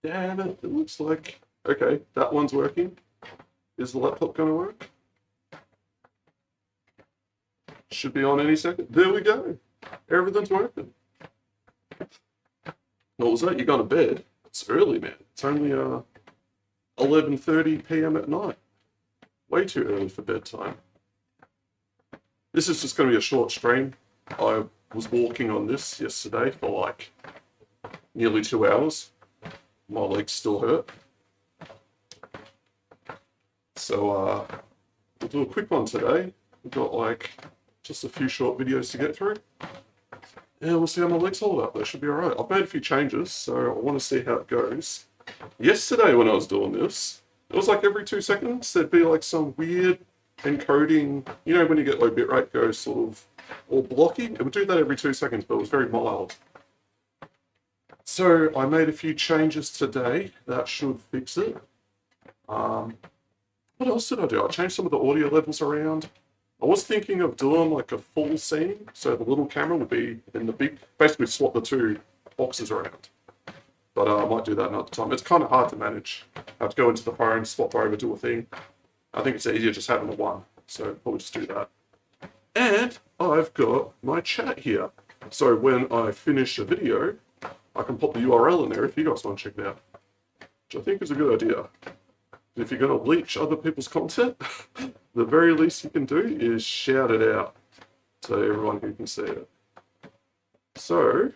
Damn it, it looks like... Okay, that one's working. Is the laptop going to work? Should be on any second. There we go. Everything's working. What was that? You gone to bed? It's early, man. It's only 11:30 p.m. at night. Way too early for bedtime. This is just going to be a short stream. I was walking on this yesterday for like nearly 2 hours. My legs still hurt. So we'll do a quick one today. We've got like just a few short videos to get through. Yeah, we'll see how my legs hold up. That should be alright. I've made a few changes, so I want to see how it goes. Yesterday when I was doing this, it was like every 2 seconds there'd be like some weird encoding, you know, when you get low bitrate goes sort of all blocky. It would do that every 2 seconds, but it was very mild. So I made a few changes today. That should fix it. What else did I do? I changed some of the audio levels around. I was thinking of doing like a full scene, so the little camera would be in the big, basically swap the two boxes around. But I might do that another time. It's kind of hard to manage. I have to go into the phone, swap over, do a thing. I think it's easier just having the one, so probably just do that. And I've got my chat here. So when I finish a video, I can pop the URL in there if you guys want to check it out. Which I think is a good idea. If you're going to leech other people's content, the very least you can do is shout it out to everyone who can see it. So,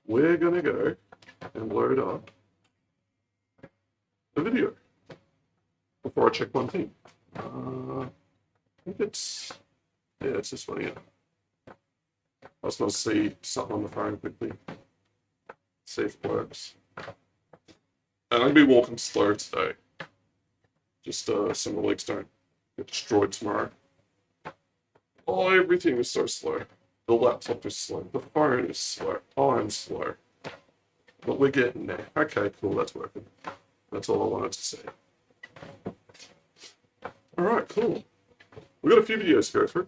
we're going to go and load up a video before I check one thing. I think it's, yeah, it's this one here. I just want to see something on the phone quickly. See if it works. And I'm going to be walking slow today. Just so my legs don't get destroyed tomorrow. Oh, everything is so slow. The laptop is slow. The phone is slow. I'm slow. But we're getting there. Okay, cool, that's working. That's all I wanted to say. Alright, cool. We've got a few videos to go through.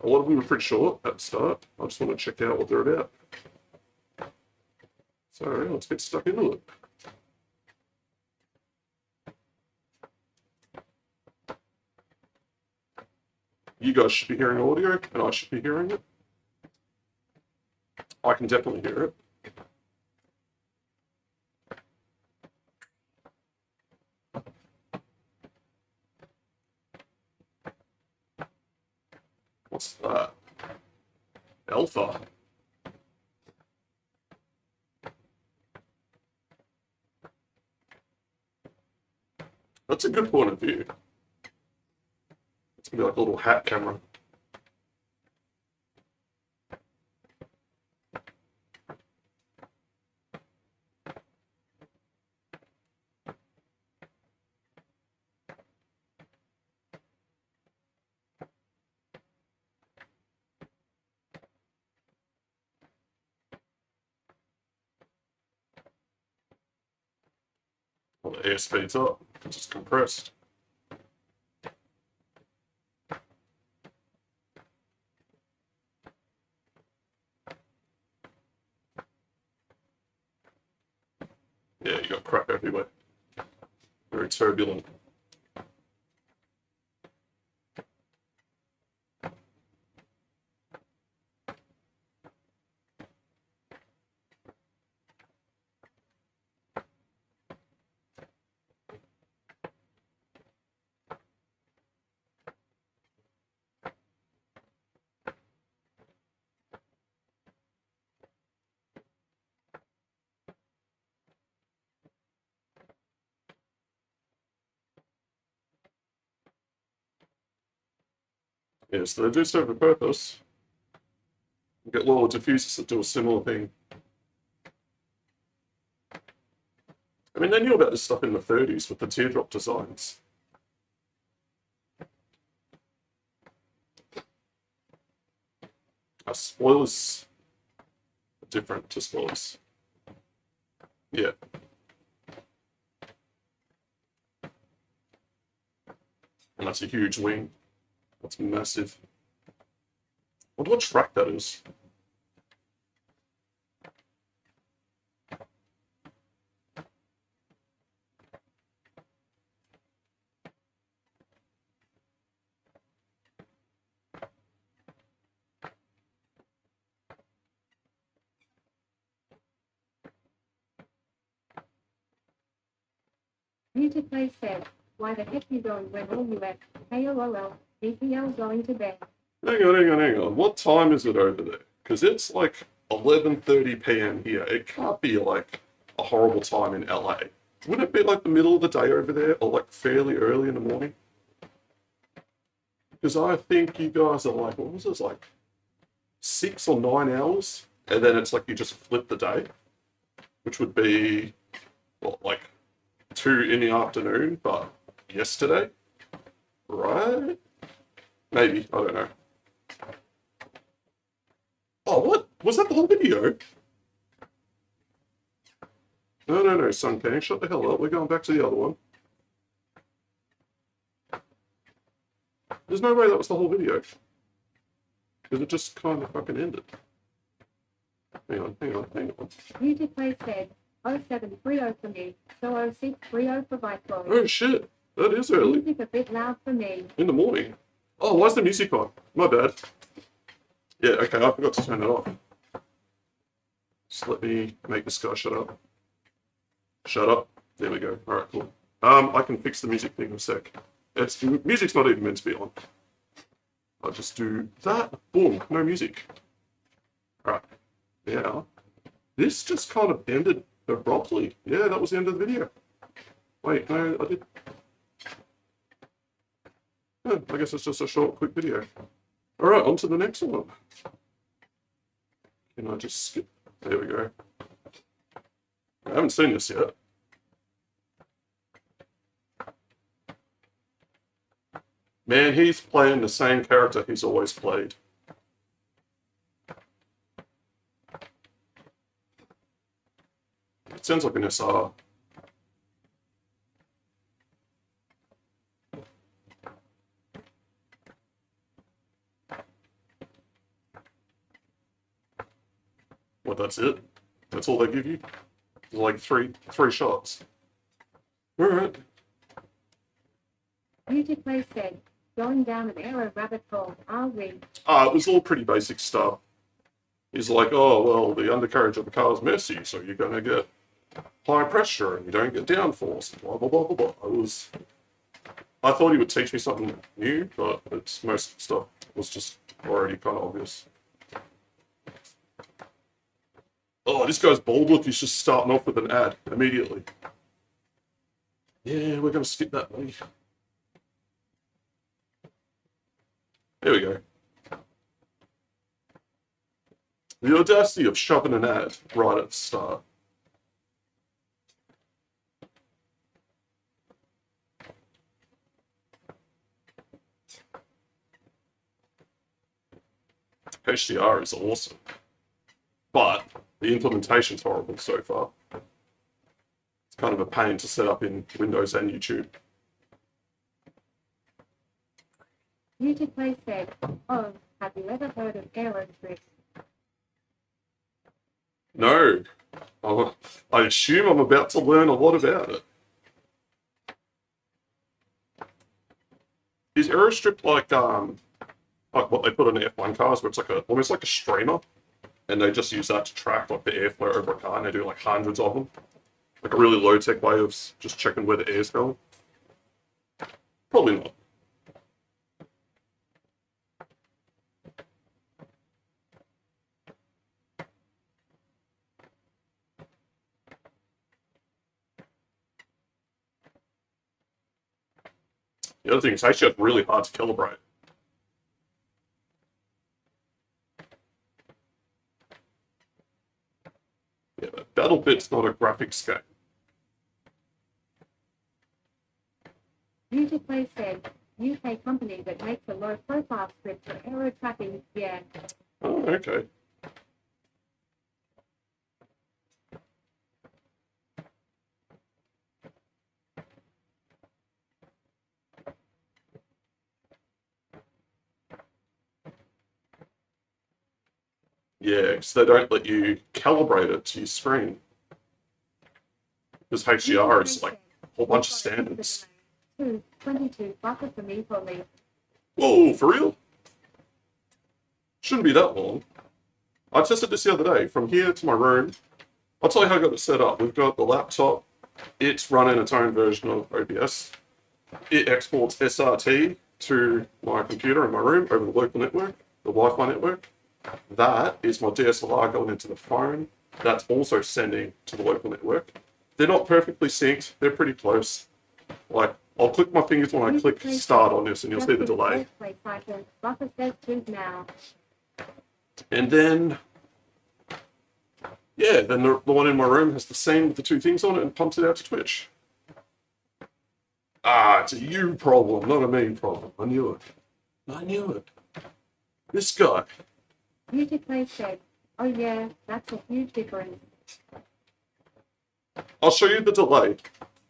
A lot of them are pretty short at the start. I just want to check out what they're about. So let's get stuck into it. You guys should be hearing audio, and I should be hearing it. I can definitely hear it. What's that? Alpha. That's a good point of view. It's gonna be like a little hat camera. Well, the air speeds up. It's just compressed. Yeah, you got crap everywhere. Very turbulent. Yeah, so they do serve a purpose. You get lower diffusers that do a similar thing. I mean, they knew about this stuff in the 30s with the teardrop designs. Spoilers are different to spoilers. Yeah. And that's a huge wing. That's massive. I wonder what track that is. Music Play said, why the heck you going when all US, KOLL, DPL going to bed? Hang on. What time is it over there? Because it's like 11:30 p.m. here. It can't be like a horrible time in LA. Wouldn't it be like the middle of the day over there, or like fairly early in the morning? Because I think you guys are like, what was this, like 6 or 9 hours? And then it's like you just flip the day, which would be, what, like 2 in the afternoon, but yesterday? Right? Maybe, I don't know. Oh, what? Was that the whole video? No, Sun King, shut the hell up. We're going back to the other one. There's no way that was the whole video. Because it just kind of fucking ended. Hang on. Music Play said, 0730 for me, so 0630 for Viceroy. Oh shit, that is early. Music a bit loud for me. In the morning. Oh, why's the music on? My bad. Yeah, okay, I forgot to turn it off. Just let me make this guy shut up. Shut up. There we go. Alright, cool. I can fix the music thing in a sec. Music's not even meant to be on. I'll just do that. Boom, no music. Alright. Yeah. This just kind of ended abruptly. Yeah, that was the end of the video. Wait, no, I did. Yeah, I guess it's just a short, quick video. Alright, on to the next one. Can I just skip? There we go. I haven't seen this yet. Man, he's playing the same character he's always played. It sounds like an SR. What, that's it? That's all they give you? Like three shots. Alright. Music Play said, going down an arrow rabbit hole, are we? It was all pretty basic stuff. He's like, oh, well, the undercarriage of the car is messy, so you're going to get high pressure and you don't get downforce, blah, blah, blah, blah, blah. I thought he would teach me something new, but most stuff was just already kind of obvious. Oh, this guy's bold look, he's just starting off with an ad immediately. Yeah, we're going to skip that, buddy. There we go. The audacity of shoving an ad right at the start. HDR is awesome, but the implementation's horrible so far. It's kind of a pain to set up in Windows and YouTube. Music Play said, oh, have you ever heard of Aerostrip? No. Oh, I assume I'm about to learn a lot about it. Is Aerostrip like what they put on F1 cars, where it's like almost like a streamer, and they just use that to track like the airflow over a car, and they do like hundreds of them, like a really low tech way of just checking where the air's going? Probably not. The other thing is actually really hard to calibrate. Yeah, but BattleBit's not a graphics game. Music Play said, UK company that makes a low profile script for aero tracking, yeah. Oh, okay. Yeah, because they don't let you calibrate it to your screen. Because HDR is like a whole bunch of standards. 22 bucker for me for me. Whoa, for real? Shouldn't be that long. I tested this the other day. From here to my room, I'll tell you how I got it set up. We've got the laptop it's running its own version of OBS. It exports SRT to my computer in my room over the local network, the Wi-Fi network. That is my DSLR going into the phone. That's also sending to the local network. They're not perfectly synced. They're pretty close. Like, I'll click my fingers when I click start on this and you'll see the delay. Buffer says choose now. And then, yeah, then the one in my room has the same with the two things on it and pumps it out to Twitch. Ah, it's a you problem, not a me problem. I knew it. I knew it. This guy. Beautifully said, oh yeah, that's a huge difference. I'll show you the delay.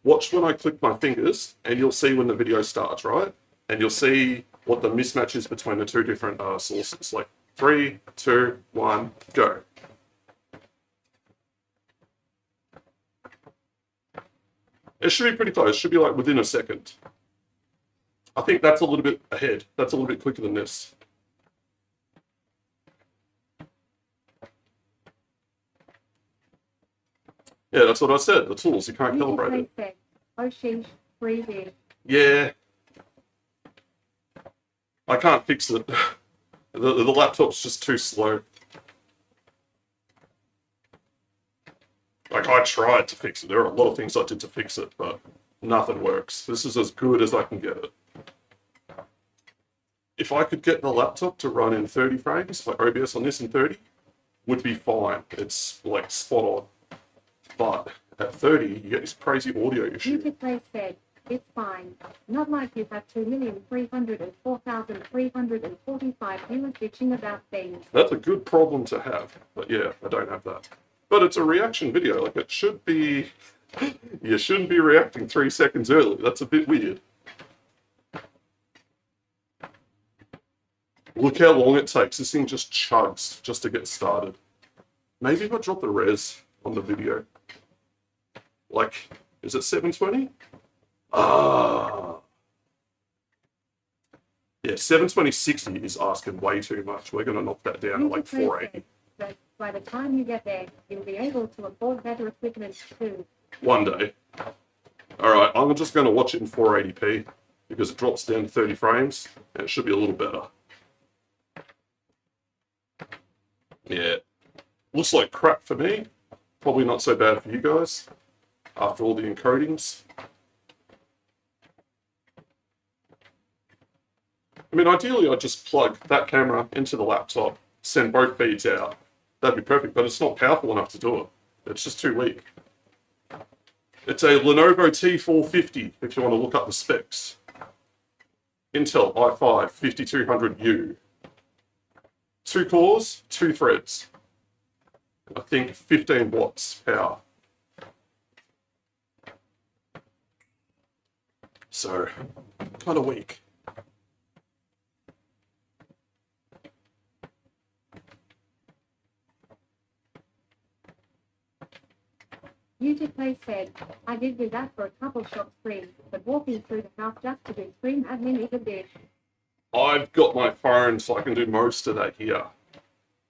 Watch when I click my fingers and you'll see when the video starts, right? And you'll see what the mismatch is between the two different sources. Like 3, 2, 1, go. It should be pretty close. It should be like within a second. I think that's a little bit ahead. That's a little bit quicker than this. Yeah, that's what I said. The tools, you can't calibrate it. Said, oh sheesh, freezing. Yeah. I can't fix it. The laptop's just too slow. Like, I tried to fix it. There are a lot of things I did to fix it, but nothing works. This is as good as I can get it. If I could get the laptop to run in 30 frames, like OBS on this in 30, would be fine. It's, like, spot on. But at 30, you get this crazy audio issue. Beautifully said, it's fine. Not like you have 2,304,345 viewers bitching about things. That's a good problem to have. But yeah, I don't have that. But it's a reaction video. Like, it should be... You shouldn't be reacting 3 seconds early. That's a bit weird. Look how long it takes. This thing just chugs just to get started. Maybe if I drop the res on the video. Like, is it 720? Yeah, 720/60 is asking way too much. We're going to knock that down to like 480. But by the time you get there, you'll be able to afford better equipment too. One day. Alright, I'm just going to watch it in 480p because it drops down to 30 frames and it should be a little better. Yeah. Looks like crap for me. Probably not so bad for you guys after all the encodings. I mean, ideally, I'd just plug that camera into the laptop, send both feeds out. That'd be perfect, but it's not powerful enough to do it. It's just too weak. It's a Lenovo T450, if you want to look up the specs. Intel i5 5200U. 2 cores, 2 threads. I think 15 watts power. So, kind of weak. Beautifully said, I did do that for a couple shop streams, but walking through the house just to do stream admin is a bitch. I've got my phone so I can do most of that here.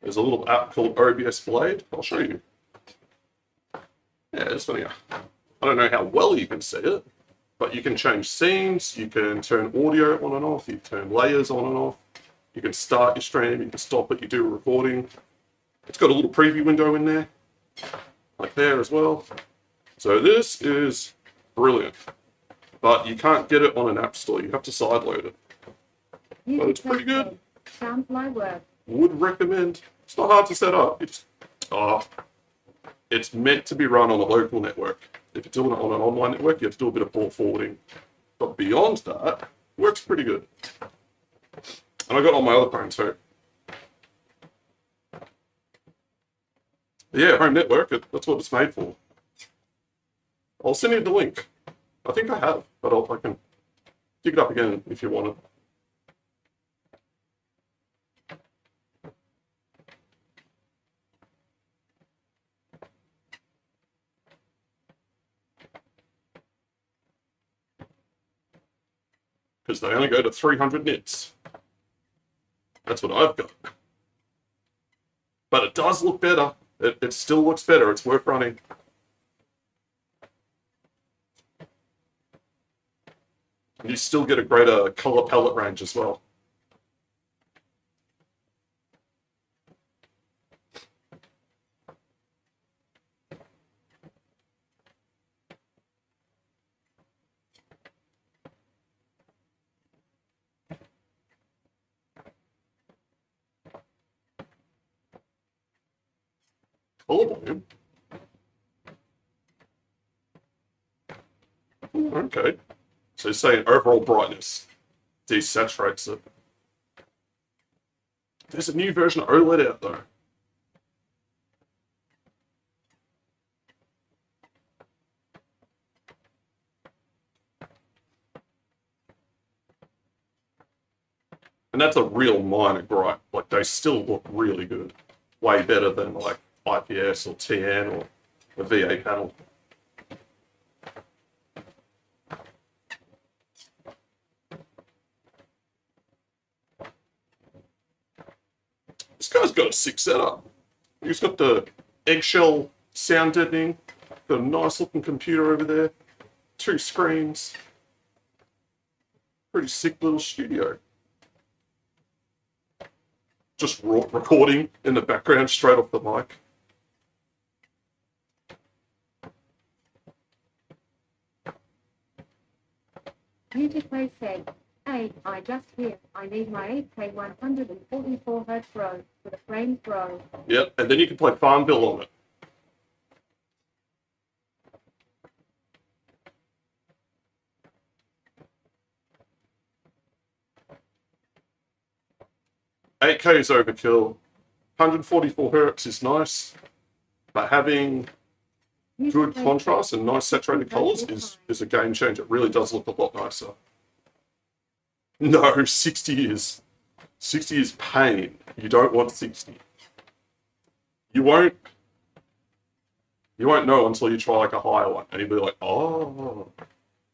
There's a little app called OBS Blade. I'll show you. Yeah, it's funny. I don't know how well you can see it, but you can change scenes, you can turn audio on and off, you can turn layers on and off, you can start your stream, you can stop it, you do a recording. It's got a little preview window in there, like there as well. So this is brilliant, but you can't get it on an app store. You have to sideload it. But it's pretty good. Sounds like work. Would recommend. It's not hard to set up. You just, it's meant to be run on a local network. If you're doing it on an online network, you have to do a bit of port forwarding. But beyond that, works pretty good. And I got it on my other phone too. Yeah, home network, that's what it's made for. I'll send you the link. I think I have, but I can dig it up again if you want it. Because they only go to 300 nits. That's what I've got. But it does look better. It still looks better. It's worth running. And you still get a greater color palette range as well. Color volume. Okay. So you're saying overall brightness desaturates it. There's a new version of OLED out though. And that's a real minor gripe. Like, they still look really good. Way better than, like, IPS or TN or a VA panel. This guy's got a sick setup. He's got the eggshell sound deadening, got a nice looking computer over there, 2 screens. Pretty sick little studio. Just recording in the background straight off the mic. Beautifully said. Hey, I just here. I need my 8K 144 Hz row with a frame throw. Yep, and then you can play Farmville on it. $8K is overkill. 144 Hz is nice, but having good contrast and nice saturated colors is a game changer. It really does look a lot nicer. No, 60 is pain. You don't want 60. You won't know until you try like a higher one, and you'll be like, oh,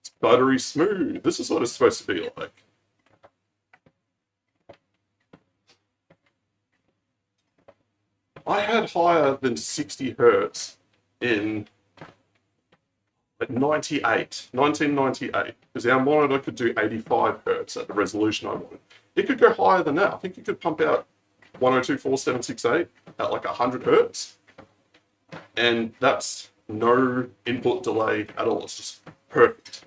it's buttery smooth. This is what it's supposed to be like. I had higher than 60 Hertz in 1998, because our monitor could do 85 Hertz at the resolution I wanted. It could go higher than that. I think you could pump out 102.4768 at like 100 Hertz. And that's no input delay at all. It's just perfect.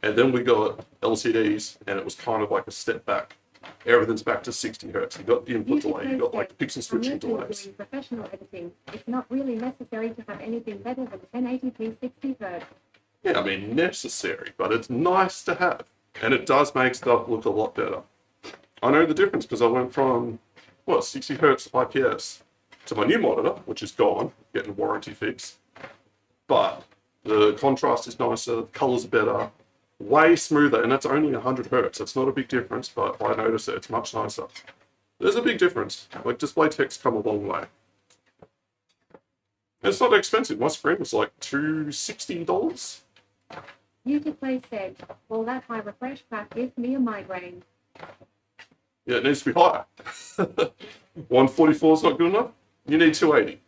And then we got LCDs, and it was kind of like a step back. Everything's back to 60 Hertz. You got the input delay, you got like pixel switching delays. Doing professional editing, it's not really necessary to have anything better than 1080p 60 Hz. Yeah, I mean, necessary, but it's nice to have. And it does make stuff look a lot better. I know the difference because I went from, 60 Hertz IPS to my new monitor, which is gone, getting warranty fix. But the contrast is nicer, the colors are better, way smoother, and that's only 100 Hertz. That's not a big difference, but I notice it, it's much nicer. There's a big difference. Like, display tech's come a long way. And it's not expensive. My screen was like $260. Beautifully said. All that high refresh crap gives me a migraine. Yeah, it needs to be higher. 144 is not good enough. You need 280.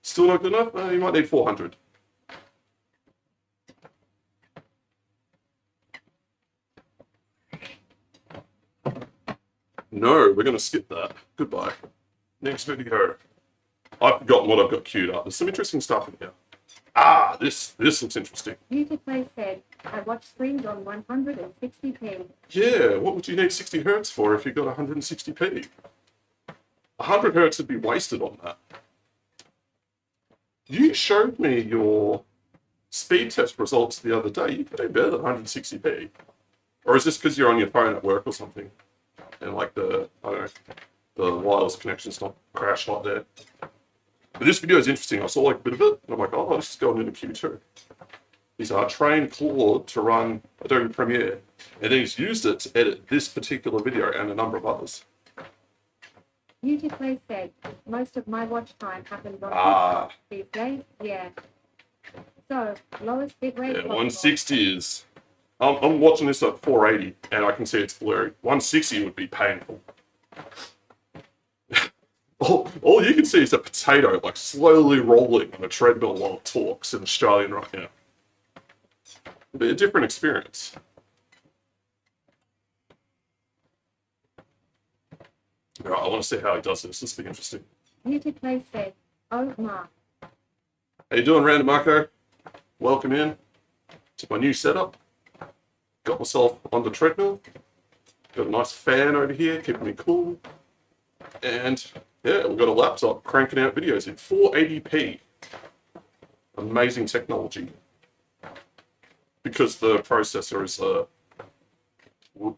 Still not good enough? You might need 400. No, we're going to skip that. Goodbye. Next video. I've forgotten what I've got queued up. There's some interesting stuff in here. Ah, this looks interesting. Beautifully said. I watch streams on 160p. Yeah, what would you need 60 Hertz for if you got 160p? 100 Hertz would be wasted on that. You showed me your speed test results the other day. You could do better than 160p. Or is this because you're on your phone at work or something? And like the wireless connection's not crash like that. But this video is interesting. I saw like a bit of it, and I'm like, oh, this is going into Q2. He's trained Claude to run Adobe Premiere, and then he's used it to edit this particular video and a number of others. Beautifully said. Most of my watch time happens on these days. Yeah. So, lowest bit rate. Yeah, 160 is... I'm watching this at 480, and I can see it's blurry. 160 would be painful. all you can see is a potato, like, slowly rolling on a treadmill while it talks in Australian right now. It'd be a different experience. All right, I want to see how he does this. This will be interesting. Muted Play said, oh, Mark. How you doing, Random Marco? Welcome in to my new setup. Got myself on the treadmill. Got a nice fan over here, keeping me cool. And yeah, we've got a laptop cranking out videos in 480p. Amazing technology. Because the processor is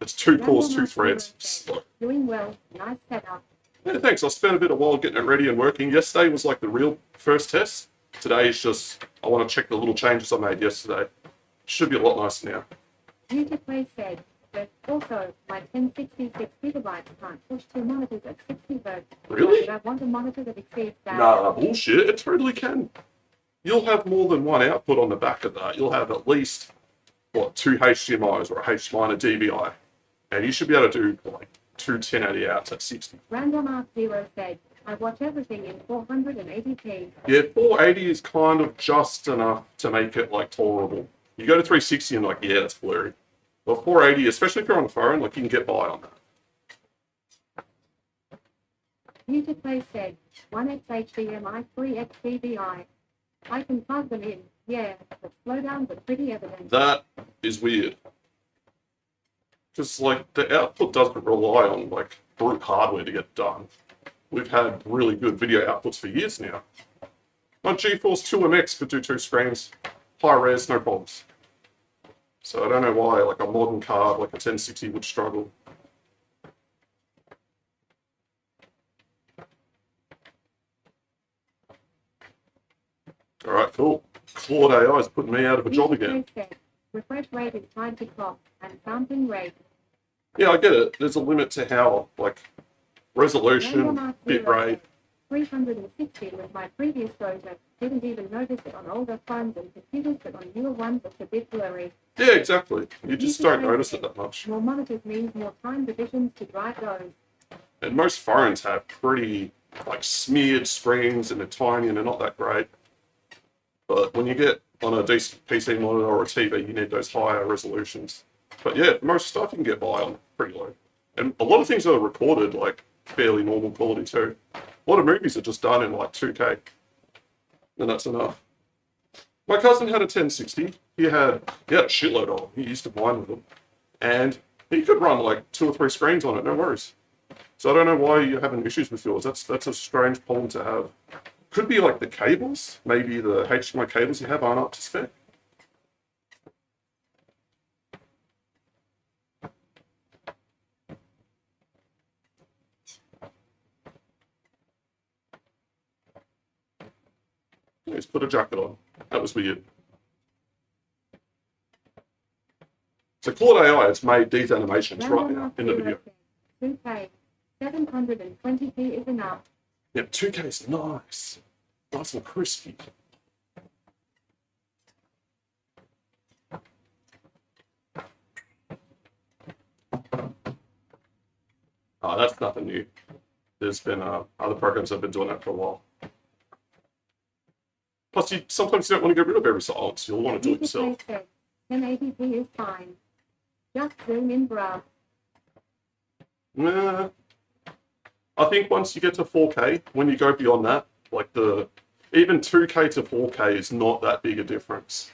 it's 2 cores, 2 threads. Slow. Doing well. Nice setup. Yeah, thanks. I spent a bit of while getting it ready and working. Yesterday was like the real first test. Today is just, I want to check the little changes I made yesterday. Should be a lot nicer now. Muted Play said, but also my 1066 gigabytes can't push 2 monitors at 60 Hz. Really? I want a monitor that exceeds that. Nah, bullshit. It totally can. You'll have more than one output on the back of that. You'll have at least, what, 2 HDMIs or a HDMI and a DVI. And you should be able to do like 2 1080 outs at 60. Random Arc Zero said, I watch everything in 480p. Yeah, 480 is kind of just enough to make it like tolerable. You go to 360 and like, yeah, that's blurry. But 480, especially if you're on the phone, like you can get by on that. Muted Play said, 1x HDMI, 3x DVI. I can plug them in, yeah, but slowdowns are pretty evident. That is weird. Because like the output doesn't rely on like brute hardware to get done. We've had really good video outputs for years now. My GeForce 2MX could do 2 screens, high res, no problems. So I don't know why like a modern card like a 1060 would struggle. Alright, cool. Claude AI is putting me out of a job again. Refresh rate is tied to clock and sampling rate. Yeah, I get it. There's a limit to how, like, resolution, bitrate. 360 was my previous version. Didn't even notice it on older phones and computers, but on newer ones it's a bit blurry. Yeah, exactly. You just don't notice it that much. More monitors means more time divisions to drive those. And most phones have pretty, like, smeared screens and they're tiny and they're not that great. But when you get on a decent PC monitor or a TV, you need those higher resolutions. But yeah, most stuff you can get by on pretty low. And a lot of things are recorded, like, fairly normal quality too. A lot of movies are just done in, like, 2K. And that's enough. My cousin had a 1060. He had a shitload of them. He used to mine with them. And he could run, like, 2 or 3 screens on it, no worries. So I don't know why you're having issues with yours. That's a strange problem to have. Could be like the cables. Maybe the HDMI cables you have aren't up to spec. Let's put a jacket on. That was weird. So Claude AI has made these animations right now in the video. 2K, 720p is enough. Yeah, 2K is nice. Nice and crispy. Oh, that's nothing new. There's been other programs that have been doing that for a while. Plus, sometimes you don't want to get rid of every silence. You'll want to do it yourself. 1080p is fine. Just zoom in, bruh. Nah. I think once you get to 4K, when you go beyond that, like even 2K to 4K is not that big a difference.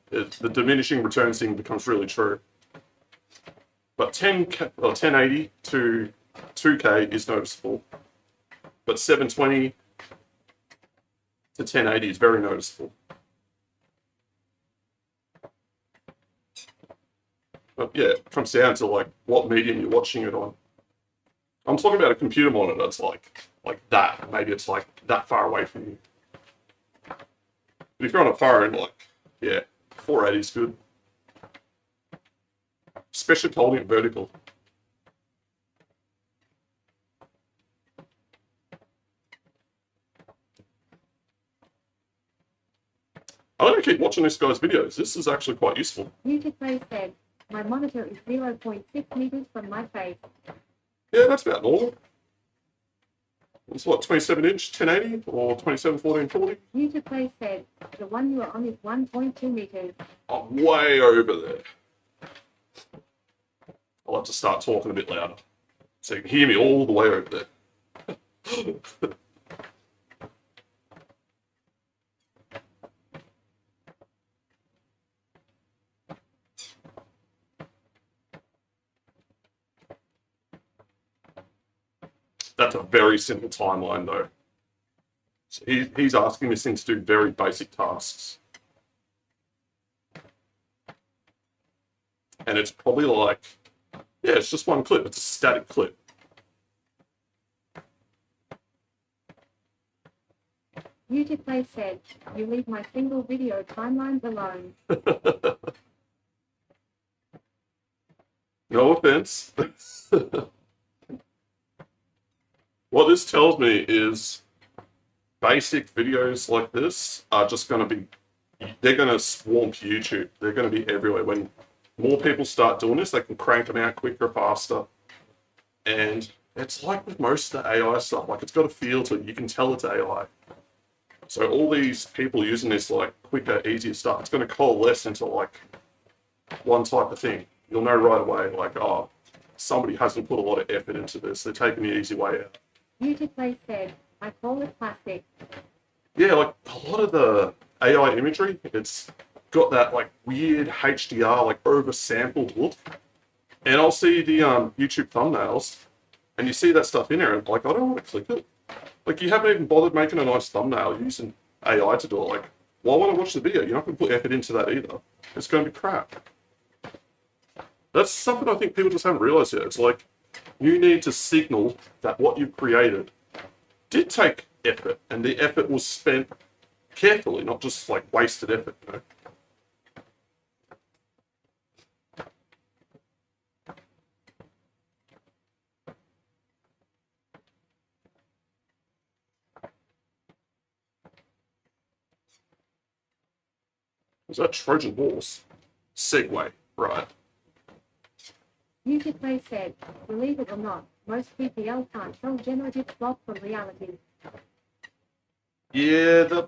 The diminishing returns thing becomes really true. But 1080 to 2K is noticeable. But 720 to 1080 is very noticeable. But yeah, it comes down to like what medium you're watching it on. I'm talking about a computer monitor that's like that. Maybe it's like that far away from you. But if you're on a phone, like, yeah, 480 is good. Especially holding it vertical. I'm going to keep watching this guy's videos. This is actually quite useful. Muted Play said, my monitor is 0.6 meters from my face. Yeah, that's about normal. It's what, 27-inch 1080 or 27-1440? Muted Play said, the one you are on is 1.2 meters. I'm way over there. I'll have to start talking a bit louder so you can hear me all the way over there. That's a very simple timeline, though. So he's asking this thing to do very basic tasks. And it's probably like, yeah, it's just one clip. It's a static clip. YouTube Play said, you leave my single video timelines alone. No offense. What this tells me is basic videos like this are just going to be, they're going to swamp YouTube. They're going to be everywhere. When more people start doing this, they can crank them out quicker, faster. And it's like with most of the AI stuff, like it's got a feel to it. You can tell it's AI. So all these people using this like quicker, easier stuff, it's going to coalesce into like one type of thing. You'll know right away, like, oh, somebody hasn't put a lot of effort into this. They're taking the easy way out. YouTube Play said, I call it classic. Yeah, like a lot of the AI imagery, it's got that like weird HDR, like oversampled look. And I'll see the YouTube thumbnails, and you see that stuff in there, and like, I don't want to click it. Like, you haven't even bothered making a nice thumbnail using AI to do it. Like, well, I want to watch the video. You're not going to put effort into that either. It's going to be crap. That's something I think people just haven't realized yet. It's like, you need to signal that what you've created did take effort, and the effort was spent carefully, not just like wasted effort, you know? Was that Trojan horse? Segway, right. YouTube Play said, believe it or not, most PPL can't tell generative slop from reality. Yeah,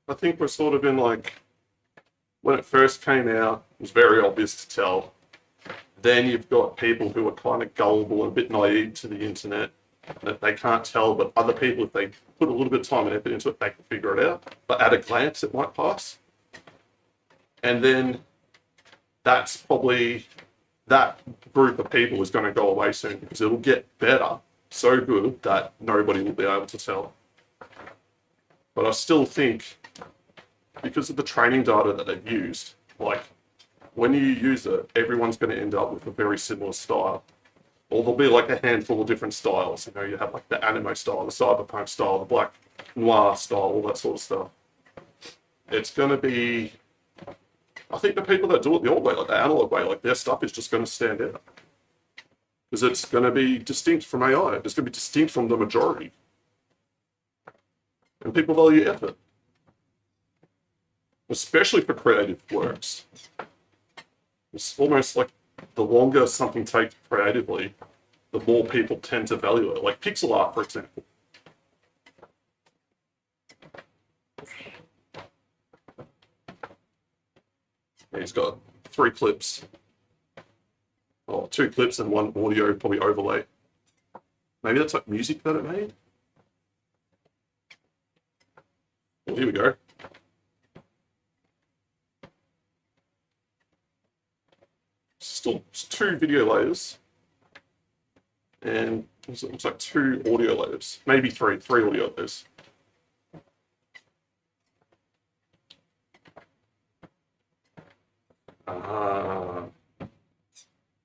I think we're sort of in like, when it first came out, it was very obvious to tell. Then you've got people who are kind of gullible and a bit naive to the internet, that they can't tell, but other people, if they put a little bit of time and effort into it, they can figure it out. But at a glance, it might pass. And then that's probably, that group of people is going to go away soon because it'll get better, so good that nobody will be able to tell. But I still think, because of the training data that they've used, like, when you use it, everyone's going to end up with a very similar style. Or there'll be like a handful of different styles. You know, you have like the anime style, the cyberpunk style, the black noir style, all that sort of stuff. It's going to be, I think the people that do it the old way, like the analog way, like their stuff is just going to stand out. Because it's going to be distinct from AI. It's going to be distinct from the majority. And people value effort. Especially for creative works. It's almost like the longer something takes creatively, the more people tend to value it. Like pixel art, for example. He's got 3 clips. Oh, 2 clips and 1 audio, probably overlay. Maybe that's like music that it made? Well, here we go. Still 2 video layers. And it looks like 2 audio layers. Maybe 3 audio layers.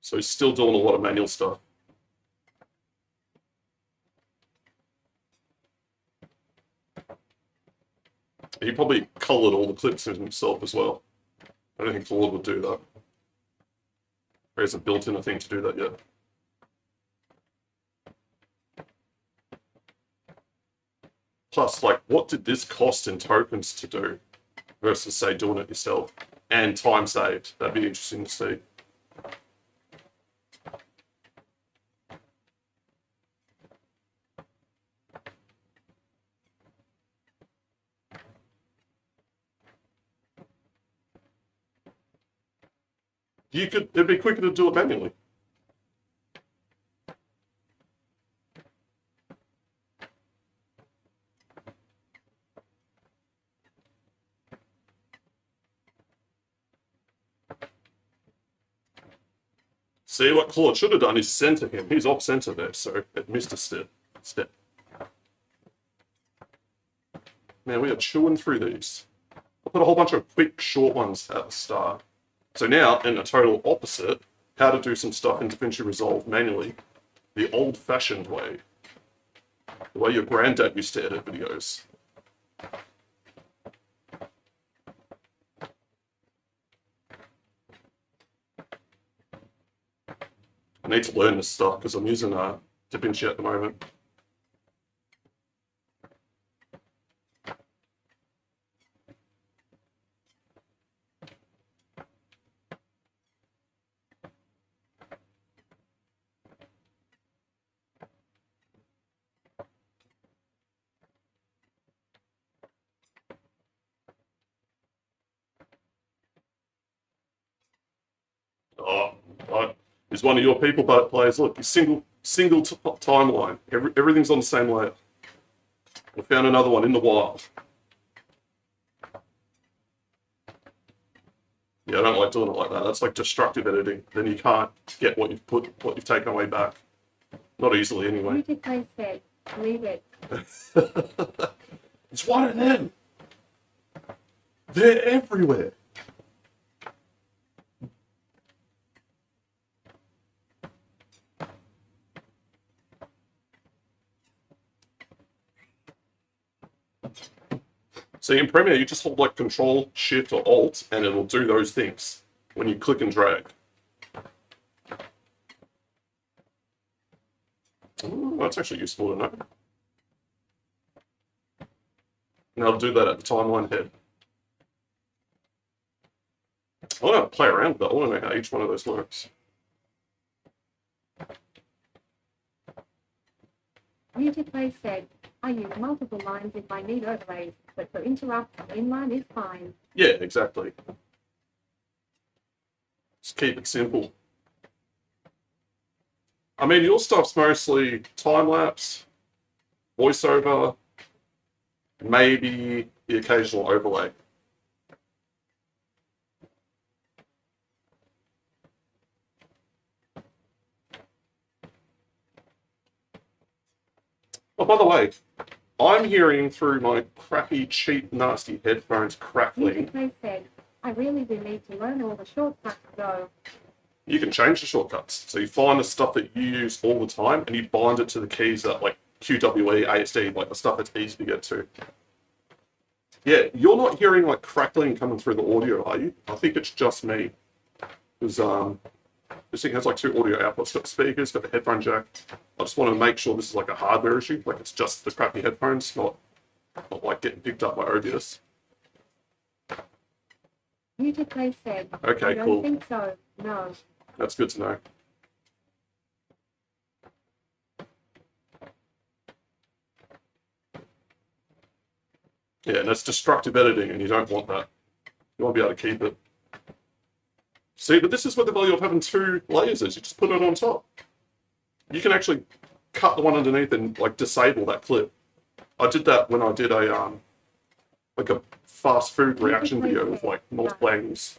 So he's still doing a lot of manual stuff. He probably colored all the clips himself as well. I don't think Claude would do that. There isn't built in a thing to do that yet. Plus, like, what did this cost in tokens to do versus, say, doing it yourself? And time saved. That'd be interesting to see. It'd be quicker to do it manually. See, what Claude should have done is center him. He's off center there, so it missed a step. Man, we are chewing through these. I'll put a whole bunch of quick, short ones at the start. So now, in a total opposite, how to do some stuff in DaVinci Resolve manually, the old-fashioned way. The way your granddad used to edit videos. I need to learn this stuff because I'm using DaVinci at the moment. Oh, is one of your people players? Look, single timeline. Everything's on the same layer. We found another one in the wild. Yeah, I don't like doing it like that. That's like destructive editing. Then you can't get what you've taken away back. Not easily, anyway. Beautifully said. Leave it. It's one of them. They're everywhere. See, in Premiere, you just hold like Control, Shift, or Alt, and it'll do those things when you click and drag. Ooh, that's actually useful to know. And I'll do that at the timeline head. I want to play around with that. I want to know how each one of those works. Beautifully said. I use multiple lines if I need overlays, but for interrupts, inline is fine. Yeah, exactly. Just keep it simple. I mean, your stuff's mostly time-lapse, voiceover, maybe the occasional overlay. Oh, by the way, I'm hearing through my crappy, cheap, nasty headphones crackling. Beautifully said. I really do need to learn all the shortcuts though. You can change the shortcuts. So you find the stuff that you use all the time and you bind it to the keys that like QWE, ASD, like the stuff that's easy to get to. Yeah, you're not hearing like crackling coming through the audio, are you? I think it's just me. Because this thing has like two audio outputs. It's got the speakers, got the headphone jack. I just want to make sure this is like a hardware issue. Like it's just the crappy headphones, not like getting picked up by OBS. Beautifully said. Okay, I don't cool. think so. No. That's good to know. Yeah, and that's destructive editing, and you don't want that. You want to be able to keep it. See, but this is where the value of having two layers is. You just put it on top. You can actually cut the one underneath and like disable that clip. I did that when I did a like a fast food reaction video with like multiple angles.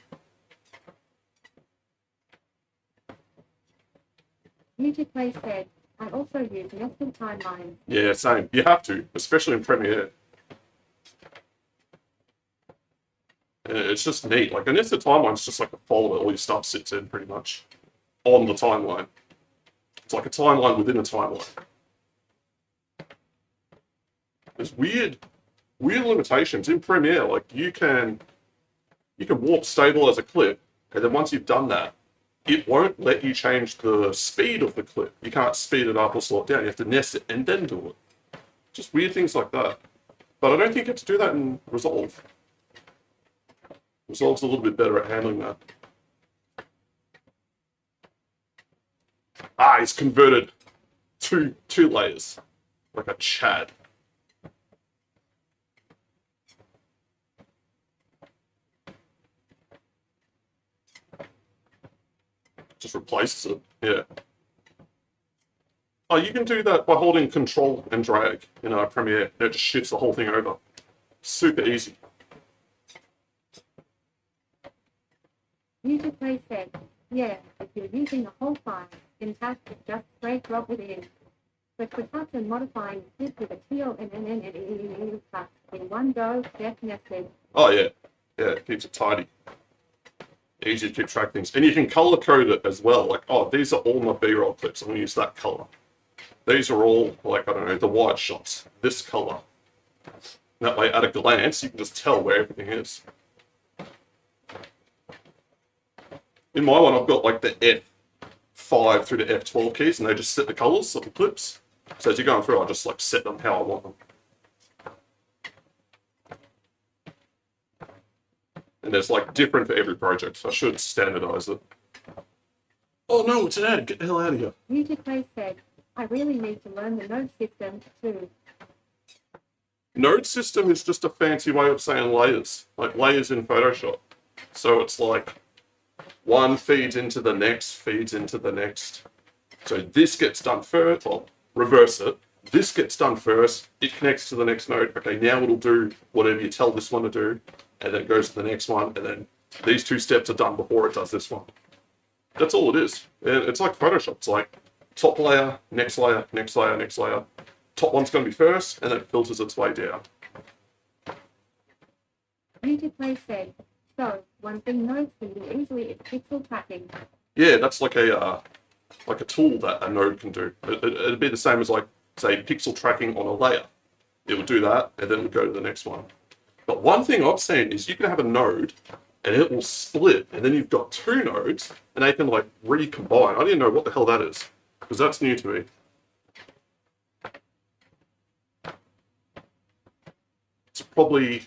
Beautifully said. I also use nested timelines. Yeah, same. You have to, especially in Premiere. It's just neat. Like, and if the timeline's just like a folder, all your stuff sits in pretty much on the timeline. It's like a timeline within a timeline. There's weird limitations in Premiere. Like you can warp stabilize a clip, and then once you've done that, it won't let you change the speed of the clip. You can't speed it up or slow it down. You have to nest it and then do it. Just weird things like that. But I don't think you have to do that in Resolve. Resolve's a little bit better at handling that. Ah, he's converted two layers. Like a Chad. Just replaces it, yeah. Oh, you can do that by holding Control and drag in Premiere. It just shifts the whole thing over. Super easy. Beautifully said. Yeah, if you're using a whole file, intact, just straight drop it in. But for cuts and modifying clip with a teal and an cut in one go, Jeff nested. Oh yeah, yeah, it keeps it tidy. Easy to keep track of things. And you can color code it as well. Like, oh, these are all my B-roll clips. I'm going to use that color. These are all, like, I don't know, the wide shots. This color. That way, at a glance, you can just tell where everything is. In my one, I've got, like, the F5 through the F12 keys, and they just set the colors of the clips. So as you're going through, I just, like, set them how I want them. And there's like different for every project, so I should standardize it. Oh no, it's an ad, get the hell out of here. Music Play said, I really need to learn the node system too. Node system is just a fancy way of saying layers, like layers in Photoshop. So it's like one feeds into the next, feeds into the next. So this gets done first, well, reverse it. This gets done first, it connects to the next node. Okay, now it'll do whatever you tell this one to do. And then it goes to the next one, and then these two steps are done before it does this one. That's all it is. And it's like Photoshop. It's like top layer, next layer, next layer, next layer. Top one's going to be first, and then it filters its way down. Music Play said, so one thing nodes can do easily is pixel tracking. Yeah, that's like a tool that a node can do. It'd be the same as like, say, pixel tracking on a layer. It would do that, and then it would go to the next one. But one thing I've seen is you can have a node and it will split, and then you've got two nodes and they can like recombine. I didn't know what the hell that is because that's new to me. It's probably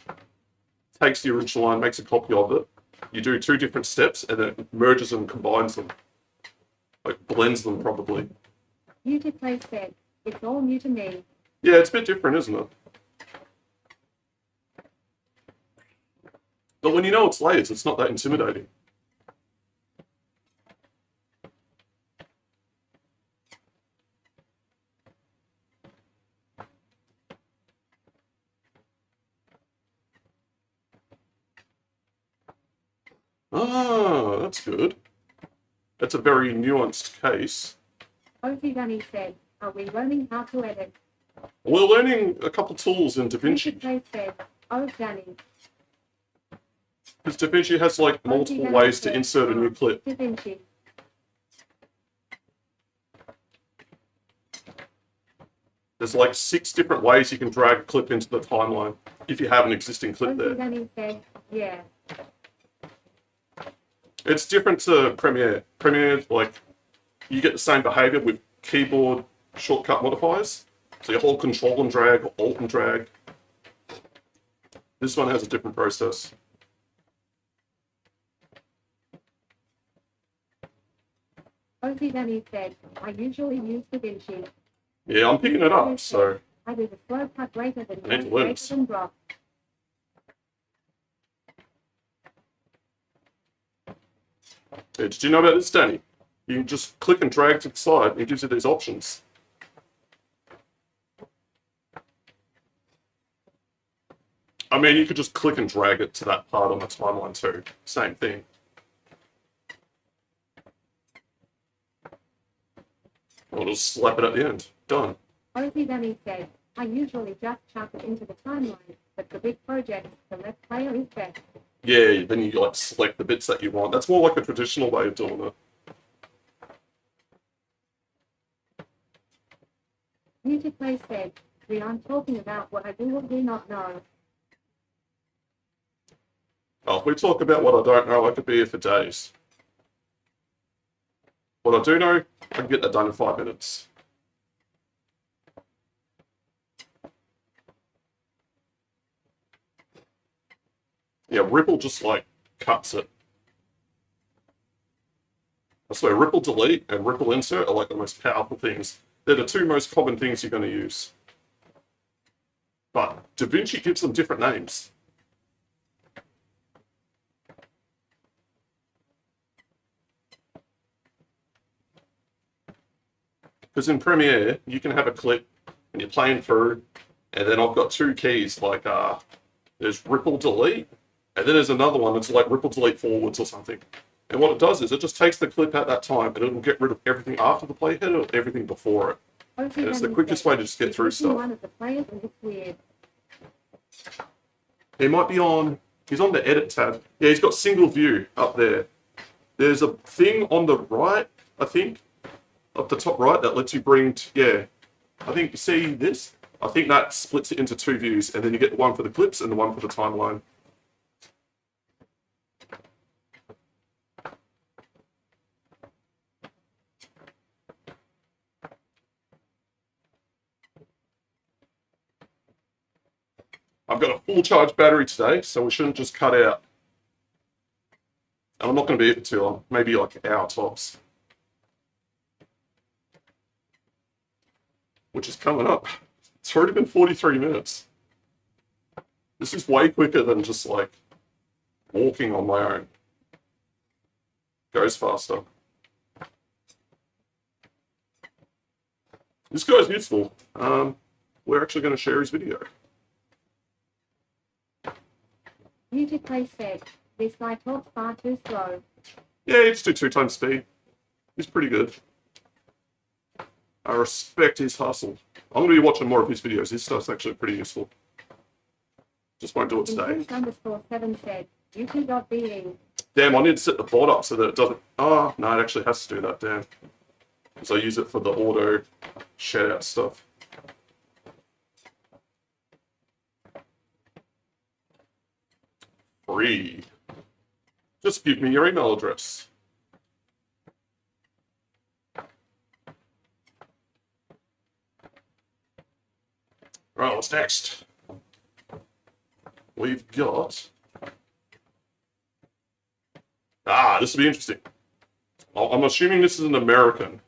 takes the original line, makes a copy of it. You do two different steps and then it merges them, combines them, like blends them probably. Music Play said, it's all new to me. Yeah, it's a bit different, isn't it? But when you know it's layers, it's not that intimidating. Ah, that's good. That's a very nuanced case. Ozzy Dunny said, are we learning how to edit? We're learning a couple tools in DaVinci. Music Play said, oh Danny. Because DaVinci has like multiple ways to insert a new clip. DaVinci. There's like 6 different ways you can drag a clip into the timeline if you have an existing clip Ozzy there. Dunny said, yeah. It's different to Premiere. Premiere, like, you get the same behavior with keyboard shortcut modifiers. So you hold Control and drag or Alt and drag. This one has a different process. Ozzy Dunny said, I usually use DaVinci. Yeah, I'm picking it up, so I do the slow cut greater than I need to drag, learn greater this. than drop. Yeah, did you know about this, Danny? You can just click and drag to the side, and it gives you these options. I mean, you could just click and drag it to that part on the timeline too. Same thing. Or just slap it at the end. Done. Ozzy Dunny said, I usually just chuck it into the timeline, but for big projects, the left player is best. Yeah, then you like select the bits that you want. That's more like a traditional way of doing it. Music Play said, we aren't talking about what I do or do not know. Oh, if we talk about what I don't know, I could be here for days. What I do know, I can get that done in 5 minutes. Yeah, Ripple just like cuts it. I swear, Ripple delete and Ripple insert are like the most powerful things. They're the 2 most common things you're going to use. But DaVinci gives them different names. Because in Premiere, you can have a clip and you're playing through, and then I've got 2 keys, like there's Ripple delete, and then there's another one that's like Ripple delete forwards or something. And what it does is it just takes the clip at that time and it'll get rid of everything after the playhead or everything before it. And it's the quickest way to just get through stuff. One of the players and it's weird. He might be on, he's on the edit tab. Yeah, he's got single view up there. There's a thing on the right, I think, up the top right that lets you bring, yeah. I think, you see this? I think that splits it into 2 views and then you get the one for the clips and the one for the timeline. I've got a full charge battery today, so we shouldn't just cut out. And I'm not going to be here for too long, maybe like an hour tops. Which is coming up. It's already been 43 minutes. This is way quicker than just like walking on my own. Goes faster. This guy's useful. We're actually going to share his video. Music Play said, this guy talks far too slow. Yeah, he just do 2 times speed. He's pretty good. I respect his hustle. I'm going to be watching more of his videos. His stuff's actually pretty useful. Just won't do it today. _7 said, YouTube.being. Damn, I need to set the bot up so that it doesn't... Oh, no, it actually has to do that, damn. Because I use it for the auto shout-out stuff. Free. Just give me your email address. Right, what's next? We've got... Ah, this will be interesting. I'm assuming this is an American.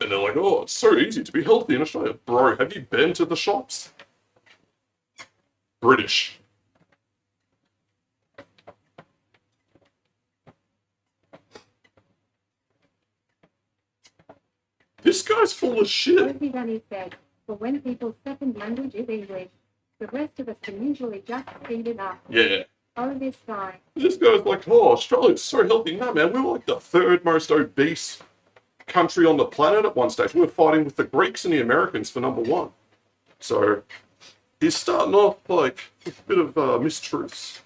And they're like, oh, it's so easy to be healthy in Australia. Bro, have you been to the shops? British. This guy's full of shit. Rosie Danny said, for when people's second language is English, the rest of us can usually just speed it up. Yeah. Oh, this guy. This guy's like, oh, Australia's so healthy. No, man, we were like the 3rd most obese country on the planet at one stage. We were fighting with the Greeks and the Americans for #1. So, he's starting off like with a bit of mistruths.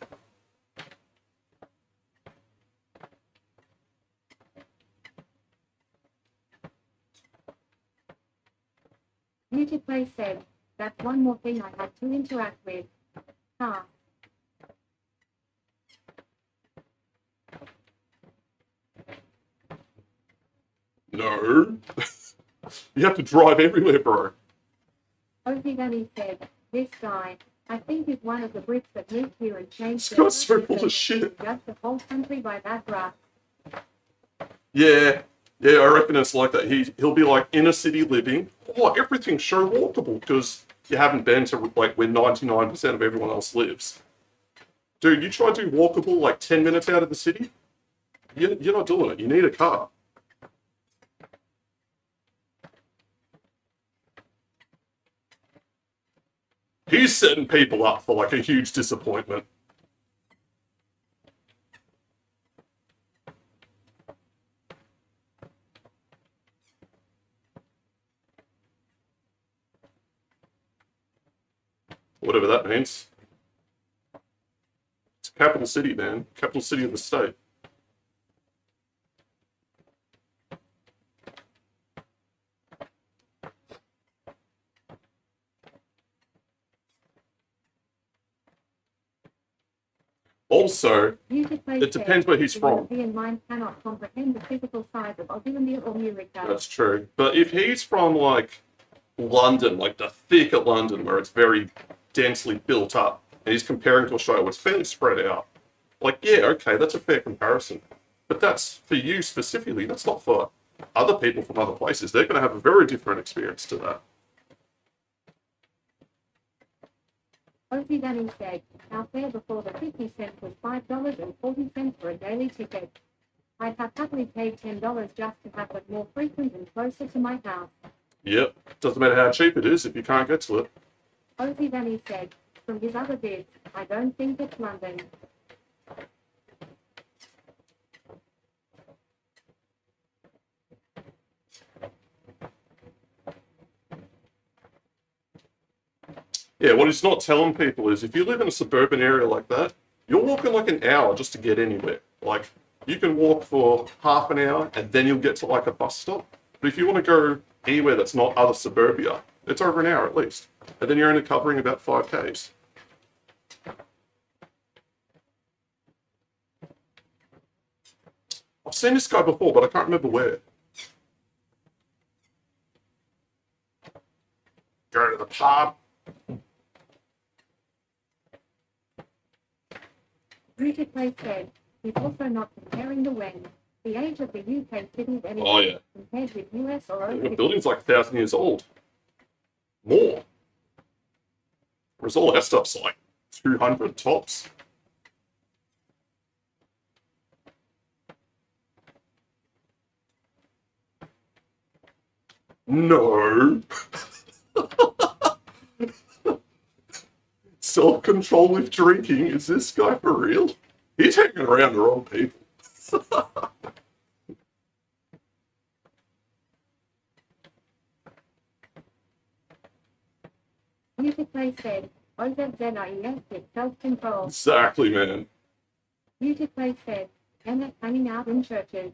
Music Play said, that's one more thing I had to interact with. Ha. No. You have to drive everywhere, bro. Ozzy Danny said, this guy, I think is one of the Brits that moved here and changed This guy's so full of shit. just the whole country by that graph. Yeah. Yeah, I reckon it's like that. He'll be like inner city living. Oh, everything's so walkable because you haven't been to like where 99% of everyone else lives. Dude, you try to do walkable like 10 minutes out of the city, you're not doing it. You need a car. He's setting people up for like a huge disappointment. Whatever that means. It's a capital city, man. Capital city of the state. Also, it depends where he's from. The European mind cannot comprehend the physical size of Australia or America. That's true. But if he's from, like, London, like the thick of London, where it's very densely built up, and he's comparing to Australia, where it's fairly spread out, like, yeah, okay, that's a fair comparison. But that's for you specifically. That's not for other people from other places. They're going to have a very different experience to that. Ozzy Danny said, our fare before the 50 cents was $5.40 for a daily ticket. I'd have happily paid $10 just to have it more frequent and closer to my house. Yep. Doesn't matter how cheap it is if you can't get to it. Ozzy Danny said, from his other bits, I don't think it's London. Yeah, what he's not telling people is if you live in a suburban area like that, you're walking like an hour just to get anywhere. Like, you can walk for half an hour and then you'll get to like a bus stop. But if you want to go anywhere that's not other suburbia, it's over an hour at least. And then you're only covering about 5Ks. I've seen this guy before, but I can't remember where. Go to the pub. Richard Clay said, he's also not comparing the when. The age of the UK cities anyway, Oh, yeah. compared with US or The overseas. building's like 1,000 years old. More. Whereas all that stuff's like 200 tops. No. Self-control with drinking? Is this guy for real? He's hanging around the wrong people. Richard Clay said, OZZIES with self-control. Exactly, man. Richard Clay said, Emmett hanging out in churches.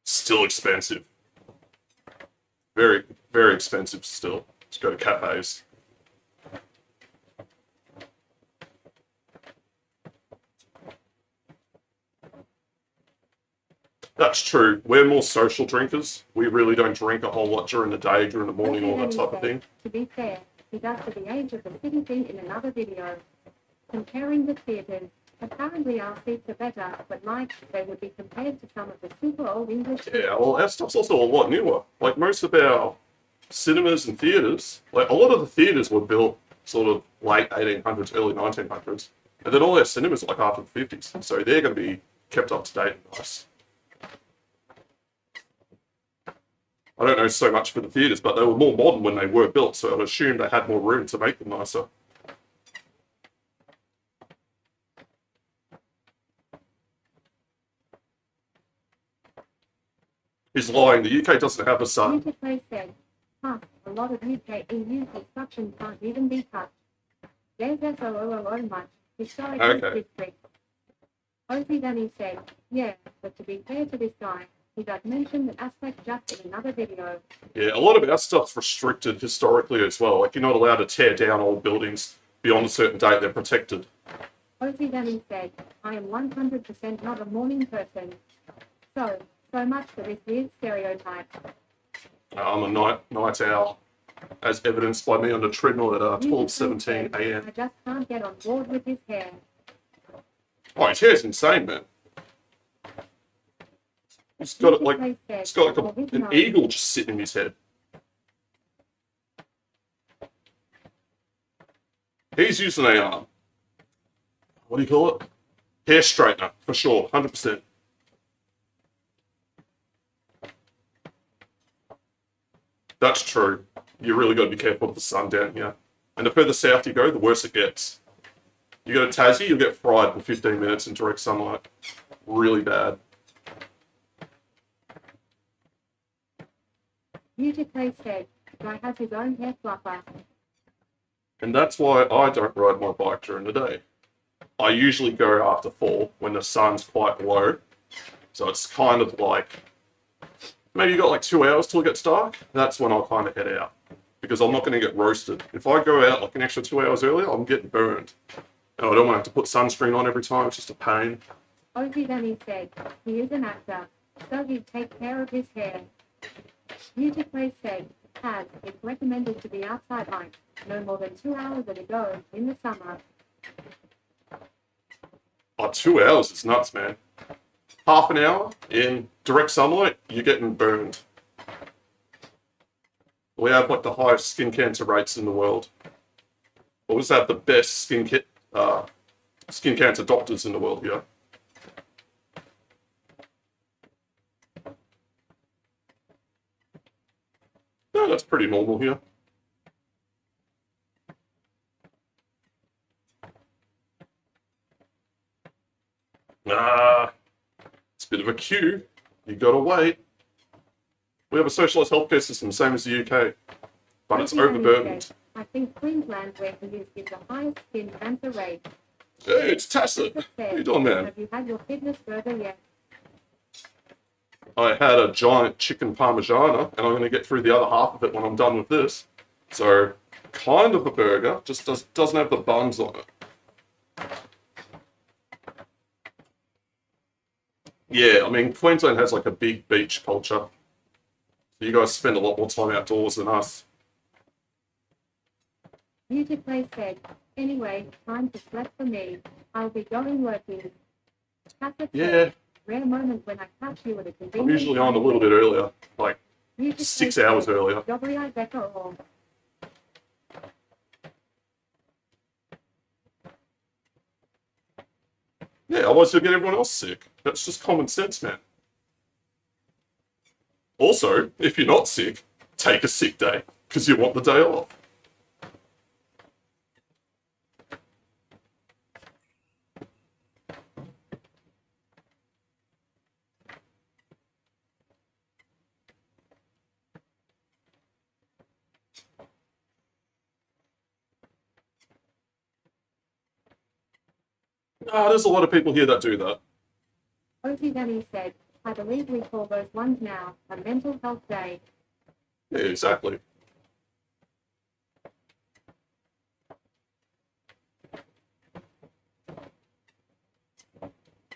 Still expensive. Very, very expensive still. Let's go to cafes. That's true. We're more social drinkers. We really don't drink a whole lot during the day, during the morning, all that type of thing. To be fair, he does to the age of the city thing in another video. Comparing the theatres, apparently our seats are better, but like, they would be compared to some of the super old English Yeah, well, our stuff's also a lot newer. Like most of our cinemas and theatres, like a lot of the theatres were built sort of late 1800s, early 1900s. And then all our cinemas are like after the 50s. So they're going to be kept up to date and nice. I don't know so much for the theatres, but they were more modern when they were built, so I'd assume they had more room to make them nicer. He's lying. The UK doesn't have a sun. Richard Clay said, huh, a lot of UK EU construction can't even be touched. There's so much historic Okay. district. Ozzy Danny said, yeah, but to be fair to this guy, he does mention the aspect just in another video. Yeah, a lot of our stuff's restricted historically as well. Like, you're not allowed to tear down old buildings beyond a certain date. They're protected. Ozzy Danny said, I am 100% not a morning person. So much for this weird stereotype. I'm a night owl, as evidenced by me on the treadmill at 12:17 a.m. I just can't get on board with his hair. Oh, his hair's insane, man. He's got it like it's got like an eagle just sitting in his head. He's using a what do you call it? Hair straightener for sure, 100%. That's true. You really got to be careful with the sun down here. And the further south you go, the worse it gets. You go to Tassie, you'll get fried in 15 minutes in direct sunlight. Really bad. Richard Clay said, guy has his own hair fluffer. And that's why I don't ride my bike during the day. I usually go after 4 when the sun's quite low. So it's kind of like, maybe you got like 2 hours till it gets dark. That's when I'll kind of head out. Because I'm not going to get roasted. If I go out like an extra 2 hours earlier, I'm getting burned. And I don't want to have to put sunscreen on every time. It's just a pain. Ozzy Danny said, he is an actor, so he'd take care of his hair. Richard Clay said, it's recommended to be outside like no more than 2 hours at a go in the summer. Oh, 2 hours is nuts, man. Half an hour in direct sunlight, you're getting burned. We have like the highest skin cancer rates in the world. We just have the best skin cancer doctors in the world here. No, that's pretty normal here. Bit of a queue. You gotta wait. We have a socialised healthcare system, same as the UK, but it's overburdened. I think Queensland, where he is, gives the highest skin cancer rate. Hey, it's Tacit. How you doing, man? Have you had your fitness burger yet? I had a giant chicken parmigiana, and I'm going to get through the other half of it when I'm done with this. So, kind of a burger, just doesn't have the buns on it. Yeah, I mean, Queensland has like a big beach culture. You guys spend a lot more time outdoors than us. Music Play said, anyway, time to sleep for me. I'll be going working. Tacit Yeah. said, rare moment when I catch you at a convenient I'm usually on a little bit earlier, like Music 6 Play hours said, earlier. Dobry Becca or Yeah, otherwise you'll get everyone else sick. That's just common sense, man. Also, if you're not sick, take a sick day, because you want the day off. There's a lot of people here that do that. Ozzy Danny said, I believe we call those ones now a mental health day. Yeah, exactly.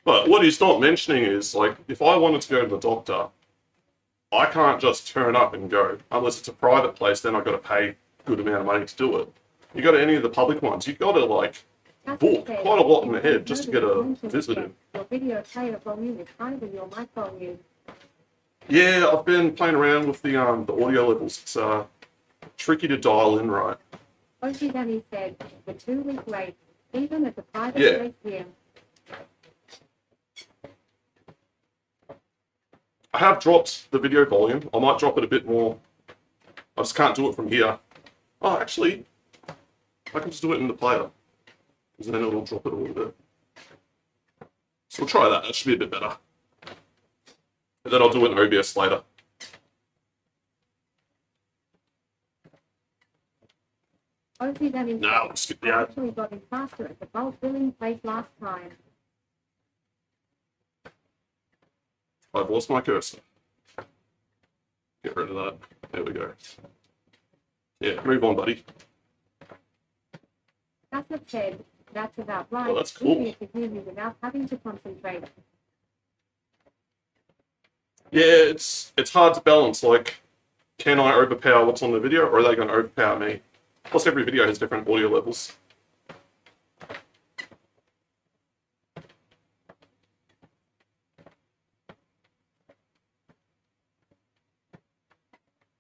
But what he's not mentioning is, like, if I wanted to go to the doctor, I can't just turn up and go. Unless it's a private place, then I've got to pay a good amount of money to do it. You go to any of the public ones, you've got to, like, book quite a lot in the head just to get a visit in. Your video player volume is higher than your mic volume. Yeah, I've been playing around with the audio levels. It's tricky to dial in right. Ozzy Danny said, the 2-week rate, even at the private Yeah. place here. I have dropped the video volume. I might drop it a bit more. I just can't do it from here. Oh, actually, I can just do it in the player. Because then it'll drop it a little bit. So we'll try that. That should be a bit better. And then I'll do it in OBS later. Ozzy Danny No, said, let's skip I the ad. actually got in faster at the bulk billing place last time. I've lost my cursor. Get rid of that. There we go. Yeah, move on, buddy. Tacit said, that's about right. Oh, that's cool. Easier to hear you without having to concentrate. Yeah, it's hard to balance. Like, can I overpower what's on the video, or are they going to overpower me? Plus, every video has different audio levels.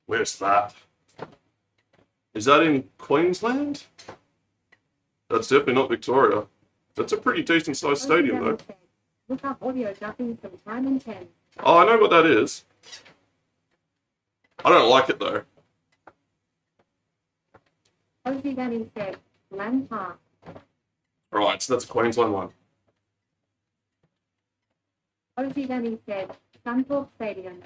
Where's that? Is that in Queensland? That's definitely not Victoria. That's a pretty decent sized stadium, though. Said, look up audio dubbing some time and 10. Oh, I know what that is. I don't like it, though. Ozzy Danny said, Land Park. Alright, so that's a Queensland one. Ozzy Danny said, Suncorp Stadium.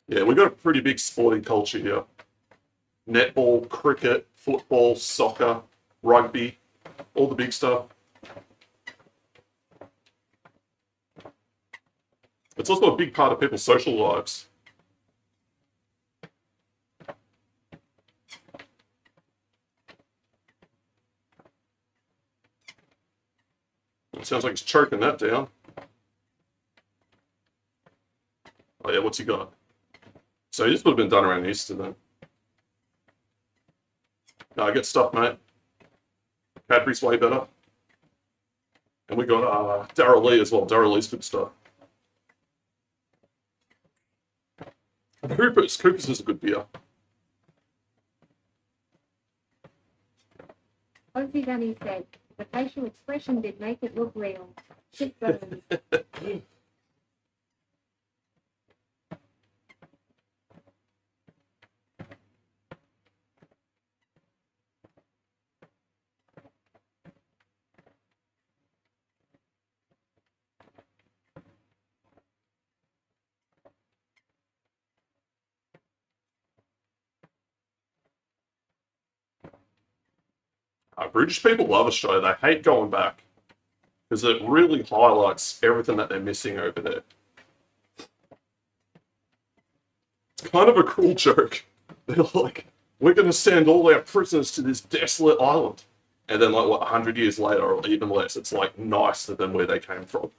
Yeah, we've got a pretty big sporting culture here. Netball, cricket, football, soccer, rugby, all the big stuff. It's also a big part of people's social lives. It sounds like he's choking that down. Oh yeah, what's he got? So this would have been done around Easter then. No, get stuff, mate. Cadbury's way better. And we got Darryl Lee as well. Darryl Lee's good stuff. Cooper's is a good beer. Ozzy Danny said, the facial expression did make it look real. Shit burns. British people love Australia. They hate going back because it really highlights everything that they're missing over there. It's kind of a cruel joke. They're like, we're going to send all our prisoners to this desolate island. And then, like, what, 100 years later, or even less, it's, like, nicer than where they came from.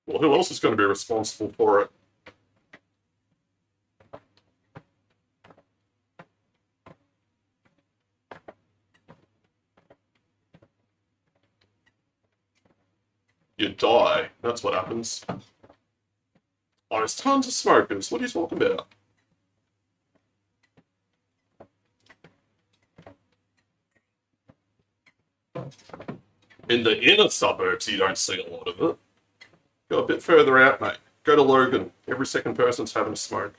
Well, who else is going to be responsible for it? You die. That's what happens. Oh, there's tons of smokers. What are you talking about? In the inner suburbs, you don't see a lot of it. Go a bit further out, mate. Go to Logan. Every second person's having a smoke.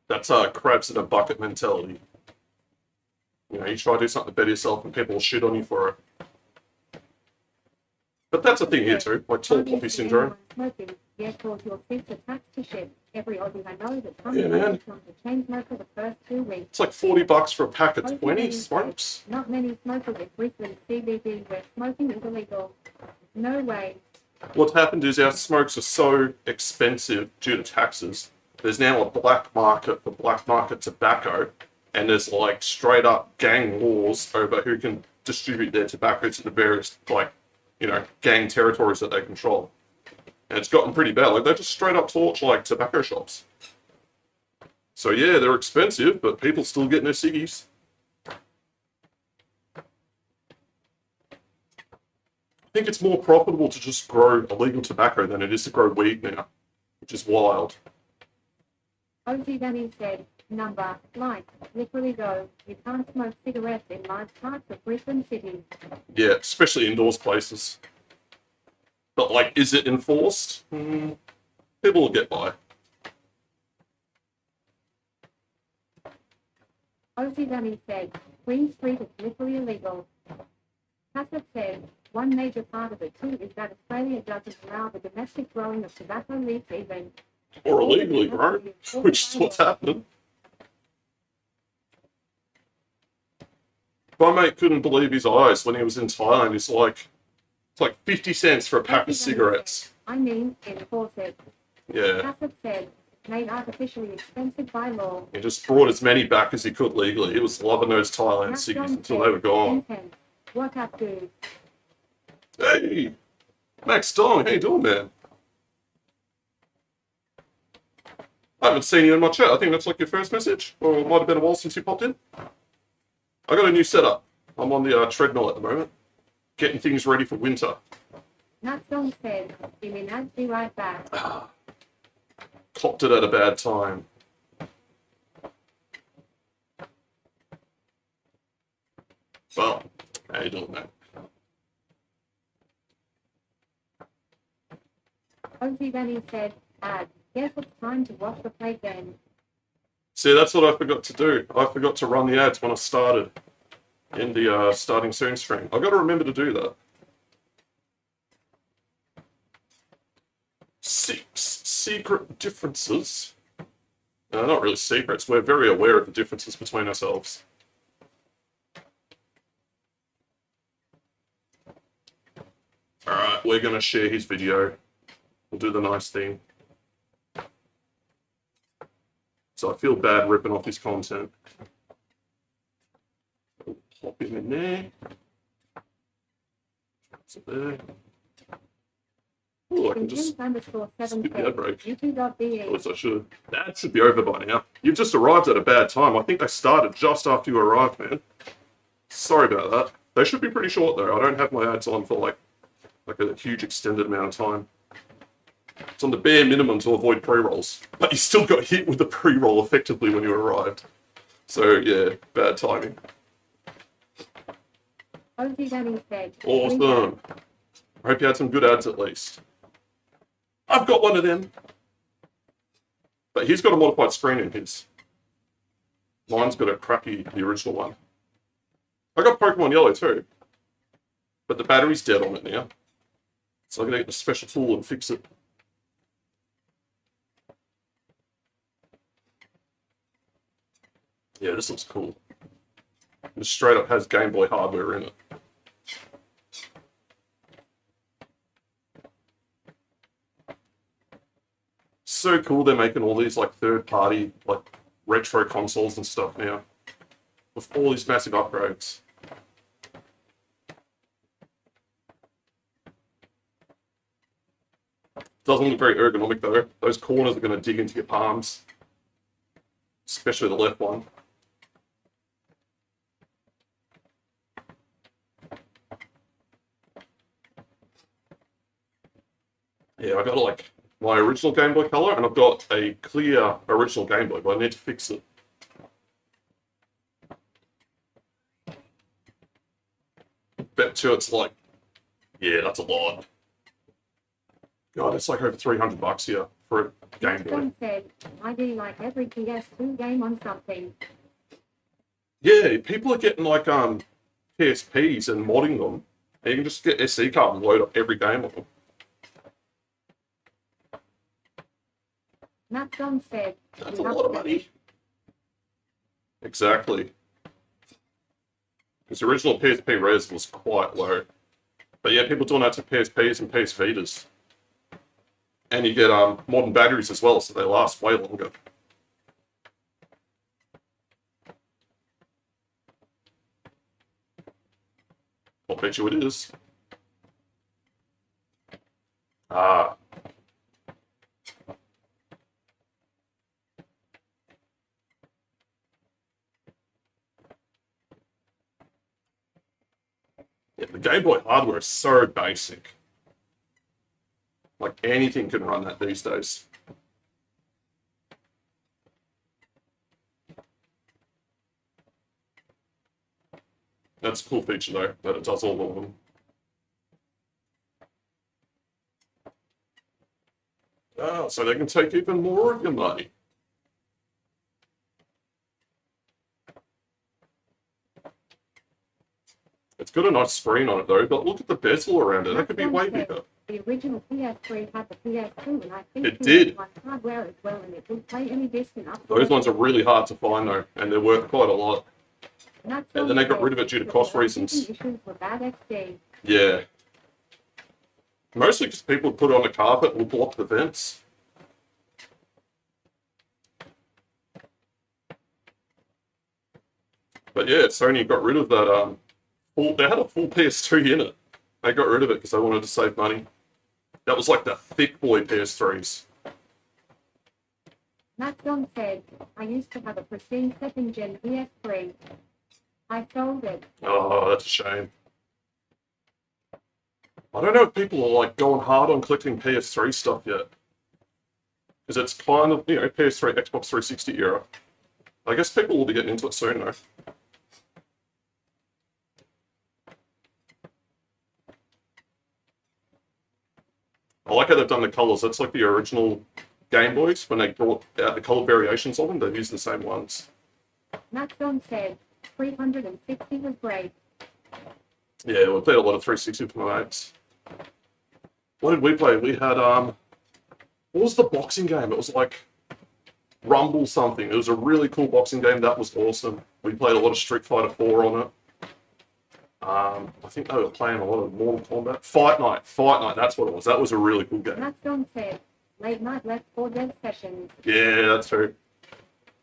That's crabs in a bucket mentality. You know, you try to do something to better yourself and people will shit on you for it. But that's a thing here too, like tall poppy syndrome. Smoking, yet cause your seats attached to shit. Every Aussie I know that comes Yeah, man. from the chain smoker the first 2 weeks. It's like $40 for a pack of 20 smokes. Not many smokers at Brisbane CBD where smoking is illegal. No way. What happened is our smokes are so expensive due to taxes. There's now a black market for black market tobacco, and there's like straight up gang wars over who can distribute their tobacco to the various, like, you know, gang territories that they control. And it's gotten pretty bad. Like, they just straight up torch like tobacco shops. So yeah, they're expensive, but people still getting their ciggies. I think it's more profitable to just grow illegal tobacco than it is to grow weed now, which is wild. Ozzy Danny said, number, like, literally go, you can't smoke cigarettes in large parts of Brisbane City. Yeah, especially indoors places. But, like, is it enforced? People will get by. Ozzy Danny said, Queen Street is literally illegal. Hassett said, one major part of it too is that Australia doesn't allow the domestic growing of tobacco leaves even. Or illegally grown, which is what's happening. My mate couldn't believe his eyes when he was in Thailand. He's like, it's like 50 cents for a pack of cigarettes. I mean, enforce it. Yeah. Hassett said, made artificially expensive by law. He just brought as many back as he could legally. He was loving those Thailand ciggies until they were gone. What up, dude? Hey, Max Dong, how you doing, man? I haven't seen you in my chat. I think that's like your first message, or it might have been a while since you popped in. I got a new setup. I'm on the treadmill at the moment, getting things ready for winter. Nutsong said, I'd be right back. Copped it at a bad time. Well, how you doing, man? Ozzy Benny said, guess it's time to watch the play game. See, that's what I forgot to do. I forgot to run the ads when I started in the starting soon stream. I got to remember to do that. 6 secret differences. No, not really secrets. We're very aware of the differences between ourselves. Alright, we're going to share his video. We'll do the nice thing. So I feel bad ripping off his content. Pop him in there. So there. Ooh, I can just skip the ad break. At least I should. That should be over by now. You've just arrived at a bad time. I think they started just after you arrived, man. Sorry about that. They should be pretty short though. I don't have my ads on for like a huge extended amount of time. It's on the bare minimum to avoid pre-rolls. But you still got hit with the pre-roll effectively when you arrived. So yeah, bad timing. Ozzy Danny said, Awesome. I hope you had some good ads at least. I've got one of them. But he's got a modified screen in his. Mine's got a crappy, the original one. I got Pokemon Yellow too. But the battery's dead on it now. So I'm going to get a special tool and fix it. Yeah, this looks cool. It straight up has Game Boy hardware in it. So cool they're making all these like third-party like retro consoles and stuff now. With all these massive upgrades. Doesn't look very ergonomic though. Those corners are going to dig into your palms. Especially the left one. Yeah, I got like my original Game Boy Color and I've got a clear original Game Boy, but I need to fix it. Bet you it's like, yeah, that's a lot. God, it's like over $300 here for a Game Boy. John said, I do like every PS2 game on something. Yeah, people are getting like PSPs and modding them. And you can just get SD card and load up every game of them. Matt John said, That's a lot of money. Exactly. Because the original PSP res was quite low. But yeah, people doing that to PSPs and PS Vitas. And you get modern batteries as well, so they last way longer. I'll bet you it is. Ah. Yeah, the Game Boy hardware is so basic. Like anything can run that these days. That's a cool feature though, that it does all of them. Ah, so they can take even more of your money. It's got a nice screen on it though, but look at the bezel around it. That could be way bigger. The original PS3 had the PS2, and I think it did. Hardware as well, and it would play any distant up. Those ones are really hard to find though, and they're worth quite a lot. And then they got rid of it due to cost reasons. Yeah. Mostly because people put it on the carpet and will block the vents. But yeah, Sony got rid of that. They had a full PS3 in it. They got rid of it because they wanted to save money. That was like the thick boy PS3s. Matt John said, I used to have a pristine 2nd gen PS3. I sold it. Oh, that's a shame. I don't know if people are like going hard on collecting PS3 stuff yet. Because it's kind of, you know, PS3, Xbox 360 era. I guess people will be getting into it soon though. I like how they've done the colours. That's like the original Game Boys. When they brought out the colour variations of them, they've used the same ones. Matt John said, 360 was great. Yeah, we played a lot of 360 with my mates. What did we play? We had, what was the boxing game? It was like Rumble something. It was a really cool boxing game. That was awesome. We played a lot of Street Fighter 4 on it. I think they were playing a lot of Mortal Kombat. Fight Night, that's what it was. That was a really cool game. Matt John said, late night Left 4 Dead sessions. Yeah, that's true.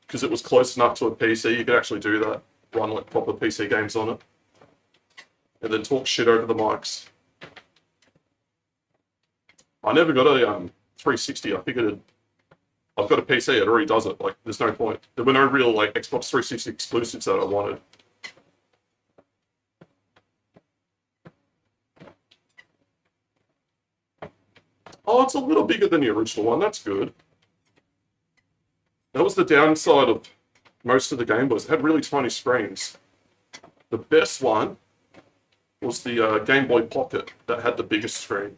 Because it was close enough to a PC, you could actually do that. Run like proper PC games on it. And then talk shit over the mics. I never got a 360. I figured I've got a PC, it already does it. Like, there's no point. There were no real like Xbox 360 exclusives that I wanted. Oh, it's a little bigger than the original one. That's good. That was the downside of most of the Game Boys. They had really tiny screens. The best one was the Game Boy Pocket that had the biggest screen.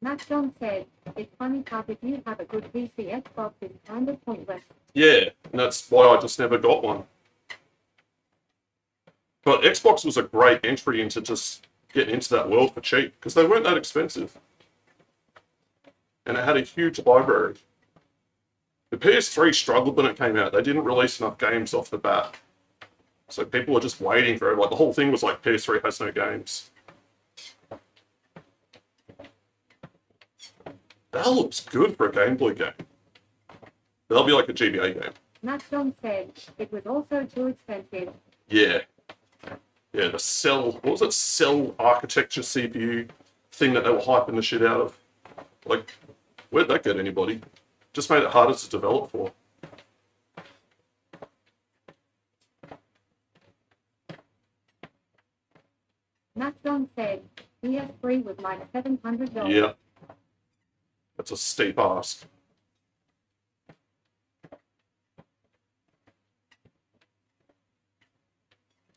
Matt John said, it's funny how if you have a good PC, Xbox is kind of pointless. Yeah, and that's why I just never got one. But Xbox was a great entry into just getting into that world for cheap, because they weren't that expensive. And it had a huge library. The PS3 struggled when it came out. They didn't release enough games off the bat. So people were just waiting for it. Like, the whole thing was like, PS3 has no games. That looks good for a Game Boy game. That'll be like a GBA game. Matt John said, it was also too expensive. Yeah. Yeah, the cell, what was it? Cell architecture CPU thing that they were hyping the shit out of. Like, where'd that get anybody? Just made it harder to develop for. Matt John said, PS3 was like $700. Yeah. That's a steep ask.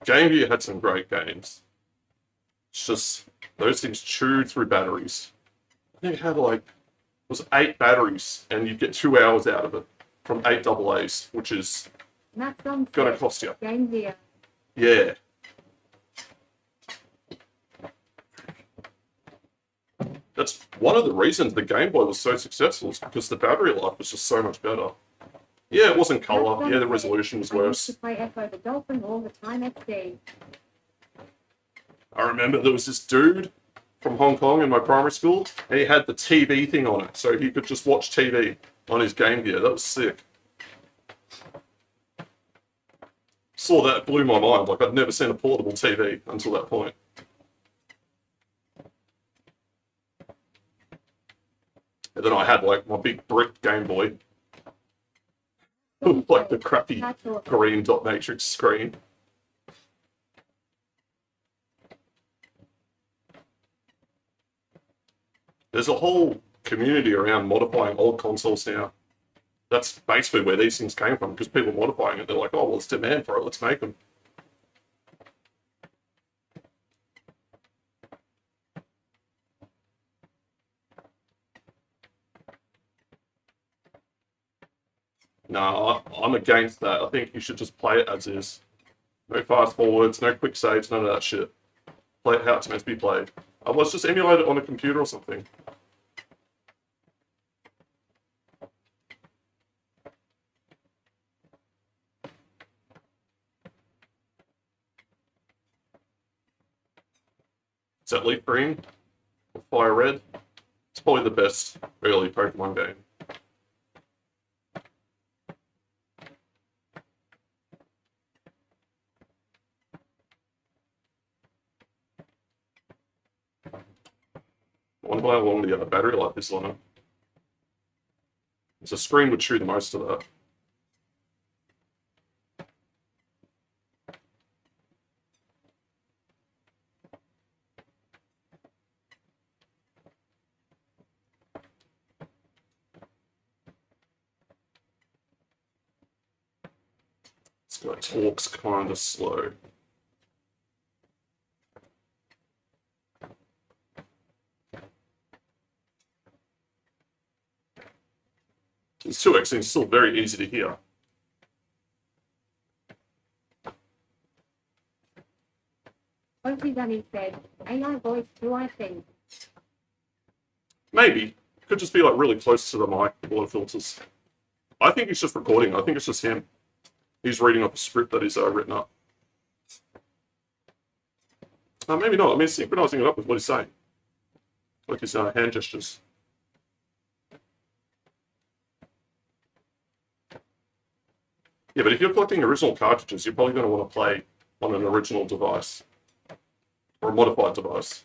Game Gear had some great games. It's just, those things chewed through batteries. I think it had like, it was 8 batteries, and you'd get 2 hours out of it from 8 AA's, which is Matt John gonna said, cost you. Game Gear. Yeah. That's one of the reasons the Game Boy was so successful, is because the battery life was just so much better. Yeah, it wasn't color. Yeah, the resolution was I used to worse. play Echo the Dolphin all the time XD. I remember there was this dude from Hong Kong in my primary school, and he had the TV thing on it, so he could just watch TV on his Game Gear. That was sick. Saw that, it blew my mind. Like, I'd never seen a portable TV until that point. And then I had, like, my big brick Game Boy. Like the crappy green dot matrix screen. There's a whole community around modifying old consoles now. That's basically where these things came from, because people modifying it, they're like, oh, well, it's demand for it, let's make them. No, I'm against that. I think you should just play it as is. No fast forwards, no quick saves, none of that shit. Play it how it's meant to be played. Otherwise, just emulate it on a computer or something. Is that Leaf Green? Or Fire Red? It's probably the best early Pokemon game. I wonder how long the battery life is on it. So screen would chew the most of that. This guy talks kind of slow. It's 2x and it's still very easy to hear. Oakley Dunny said, AI voice too, I think. Maybe. Could just be like really close to the mic with a lot of filters. I think he's just recording. I think it's just him. He's reading off a script that he's written up. Maybe not. I mean, he's synchronizing it up with what he's saying. Like his hand gestures. Yeah, but if you're collecting original cartridges, you're probably going to want to play on an original device. Or a modified device.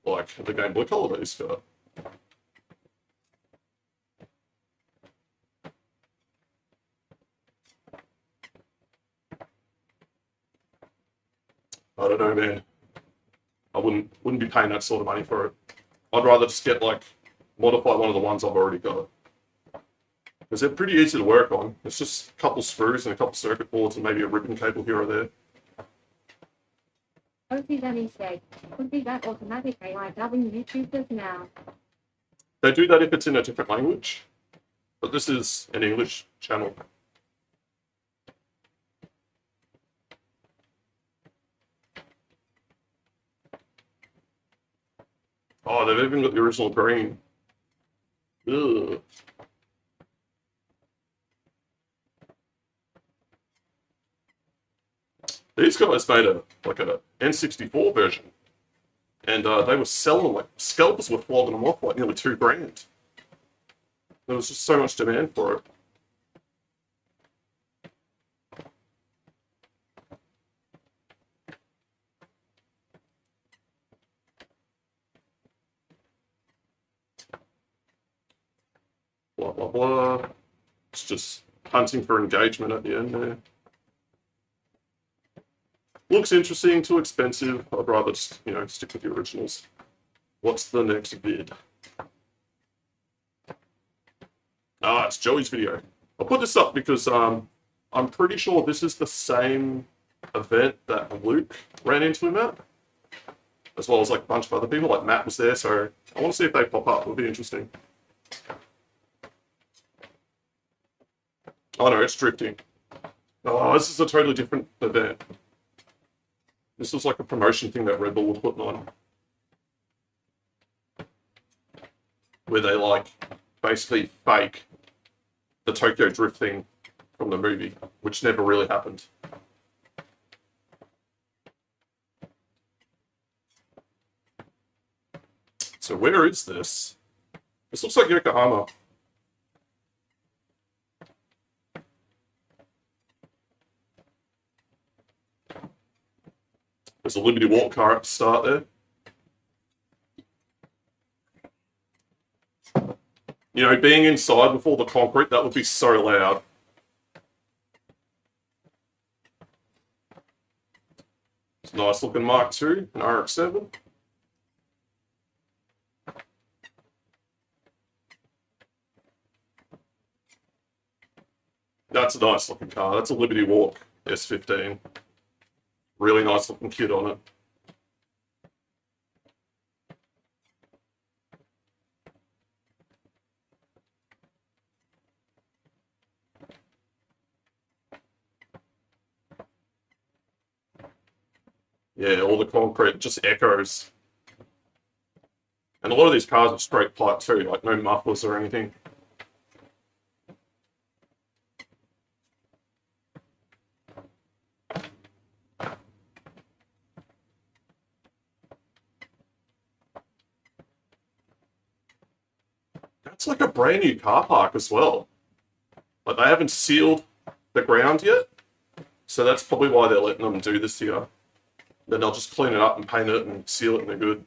Like the Game Boy Color that he's got. I don't know, man. I wouldn't be paying that sort of money for it. I'd rather just get, like, modify one of the ones I've already got. because they're pretty easy to work on. It's just a couple screws and a couple circuit boards and maybe a ribbon cable here or there. OT Danny said, could be that automatic AI dubbing YouTube does now. They do that if it's in a different language, but this is an English channel. Oh, they've even got the original green. Ugh. These guys made a N64 version, and they were selling like scalpers were flogging them off like nearly $2,000. There was just so much demand for it. Blah blah blah. It's just hunting for engagement at the end there. Looks interesting, too expensive. I'd rather just, stick with the originals. What's the next vid? Ah, it's Joey's video. I'll put this up because I'm pretty sure this is the same event that Luke ran into him at, as well as like a bunch of other people. Like Matt was there, so I want to see if they pop up. It'll be interesting. Oh no, it's drifting. Oh, this is a totally different event. This was like a promotion thing that Red Bull were putting on, where they like basically fake the Tokyo Drift thing from the movie, which never really happened. So where is this? This looks like Yokohama. There's a Liberty Walk car at the start there. Being inside with all the concrete, that would be so loud. It's a nice looking Mark II, an RX-7. That's a nice looking car. That's a Liberty Walk S15. Really nice looking kit on it. Yeah, all the concrete just echoes. And a lot of these cars are straight pipe too, like no mufflers or anything. That's like a brand new car park as well. Like they haven't sealed the ground yet. So that's probably why they're letting them do this here. Then they'll just clean it up and paint it and seal it and they're good.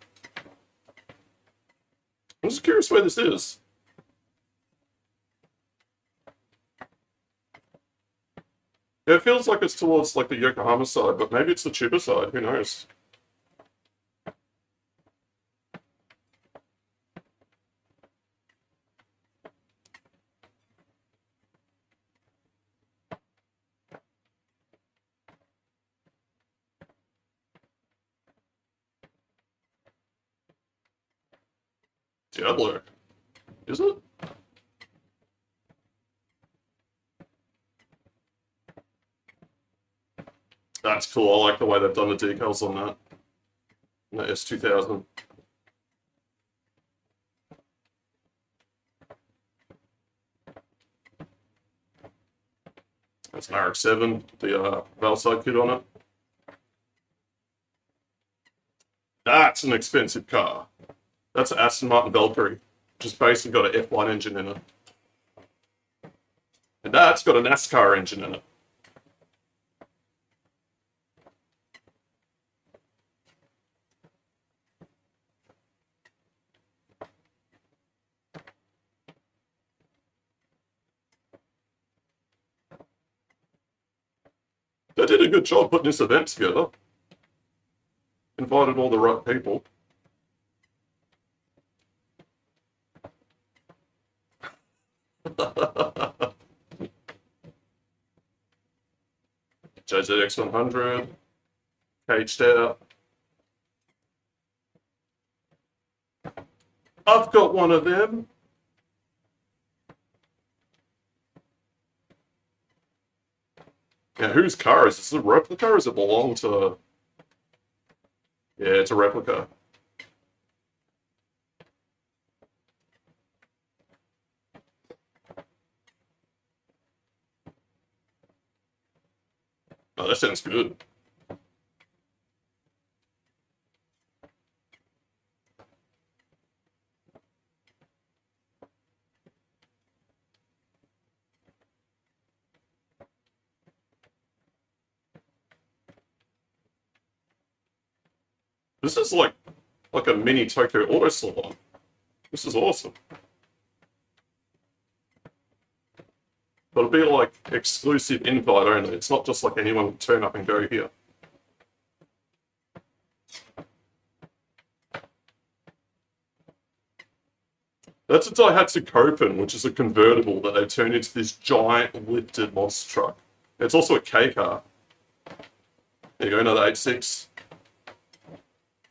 I'm just curious where this is. Yeah, it feels like it's towards like the Yokohama side, but maybe it's the Chiba side, who knows? Diablo. Is it? That's cool. I like the way they've done the decals on that. The S2000. That's an RX-7, the Valside kit on it. That's an expensive car. That's an Aston Martin Valkyrie. Just basically got an F1 engine in it. And that's got a NASCAR engine in it. They did a good job putting this event together. Invited all the right people. JZX100, caged out. I've got one of them. Yeah, whose car is this? Is it a replica or does it belong to... Yeah, it's a replica. Oh, that sounds good. This is like a mini Tokyo Auto Salon. This is awesome. But it'll be like exclusive invite only. It's not just like anyone can turn up and go here. That's a Daihatsu Copen, which is a convertible that they've turned into this giant lifted monster truck. It's also a K car. There you go, another 8.6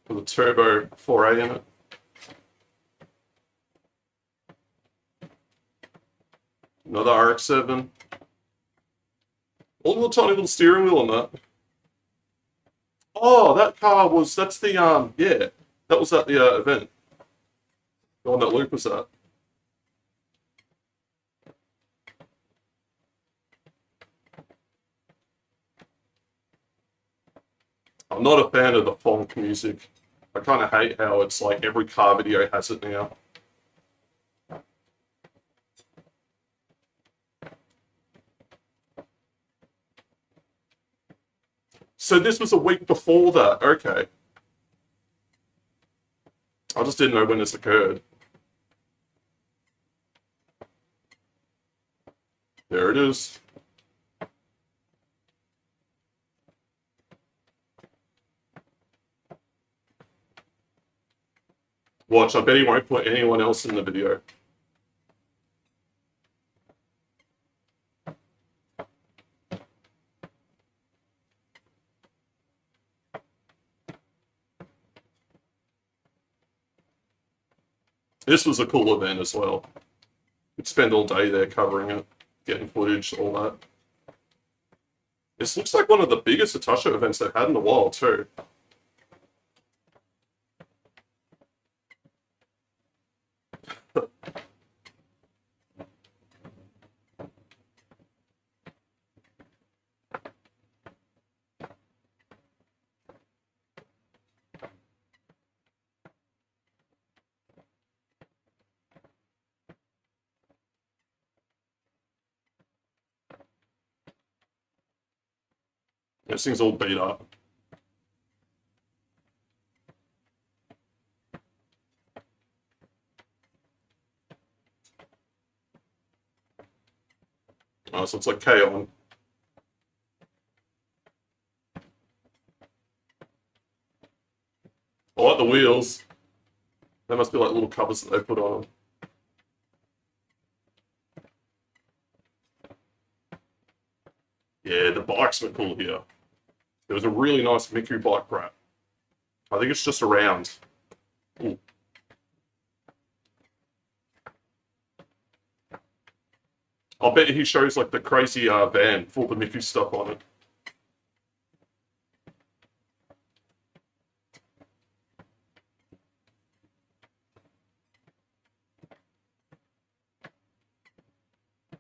with a turbo 4A in it. Another RX-7. All the tiny little steering wheel on that. Oh, that car was, that's the, yeah, that was at the event. The one that Luke was at. I'm not a fan of the funk music. I kind of hate how it's like every car video has it now. So this was a week before that, okay. I just didn't know when this occurred. There it is. Watch, I bet he won't put anyone else in the video. This was a cool event as well. We'd spend all day there covering it, getting footage, all that. This looks like one of the biggest Atasha events they've had in a while too. This thing's all beat up. Oh, so it's like K-On. I like the wheels. They must be like little covers that they put on them. Yeah, the bikes were cool here. There was a really nice Miku bike wrap. I think it's just around. Ooh. I'll bet he shows like the crazy van full of Miku stuff on it.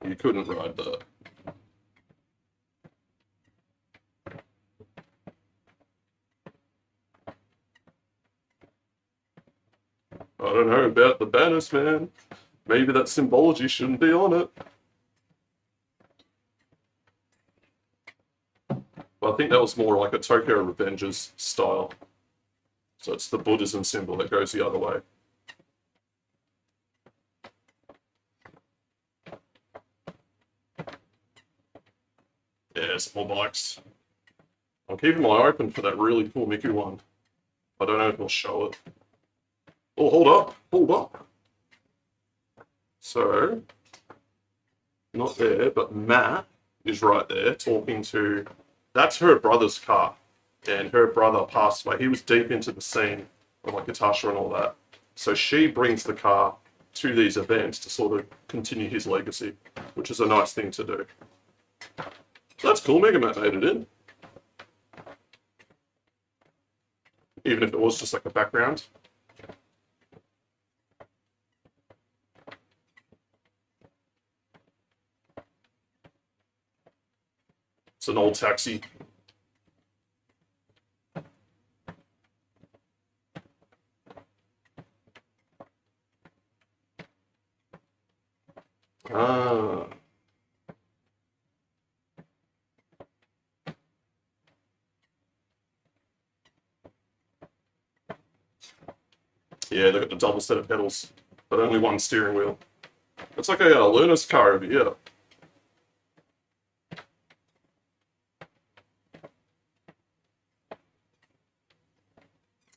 You couldn't ride that. I don't know about the banners, man. Maybe that symbology shouldn't be on it. But I think that was more like a Tokyo Revengers style. So it's the Buddhism symbol that goes the other way. Yeah, some more bikes. I'm keeping my eye open for that really cool Miku one. I don't know if we'll show it. Oh, hold up. Hold up. So, not there, but Matt is right there talking to. That's her brother's car, and her brother passed away. He was deep into the scene of like Natasha and all that. So she brings the car to these events to sort of continue his legacy, which is a nice thing to do. So that's cool. Mega Man made it in, even if it was just like a background. It's an old taxi. Ah. Yeah, they've got the double set of pedals, but only one steering wheel. It's like a learner's car over here.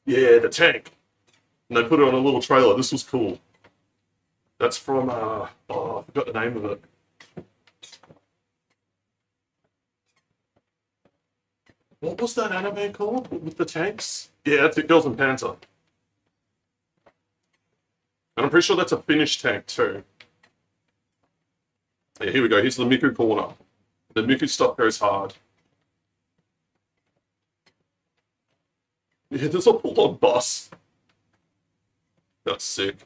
Yeah, the tank. And they put it on a little trailer. This was cool. That's from, oh, I forgot the name of it. What was that anime called with the tanks? Yeah, that's it, Girls and Panzer. And I'm pretty sure that's a Finnish tank too. Yeah, here we go. Here's the Miku corner. The Miku stuff goes hard. Yeah, there's a full-on bus. That's sick.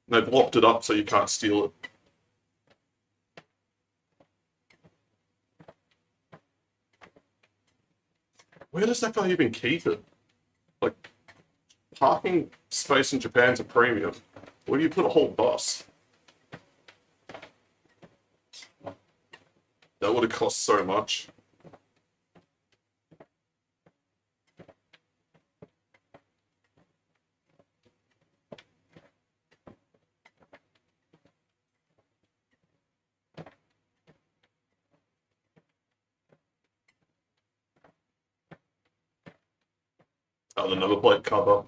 They've locked it up so you can't steal it. Where does that guy even keep it? Like, parking space in Japan's a premium. Where do you put a whole bus? That would have cost so much. Oh, the number plate cover.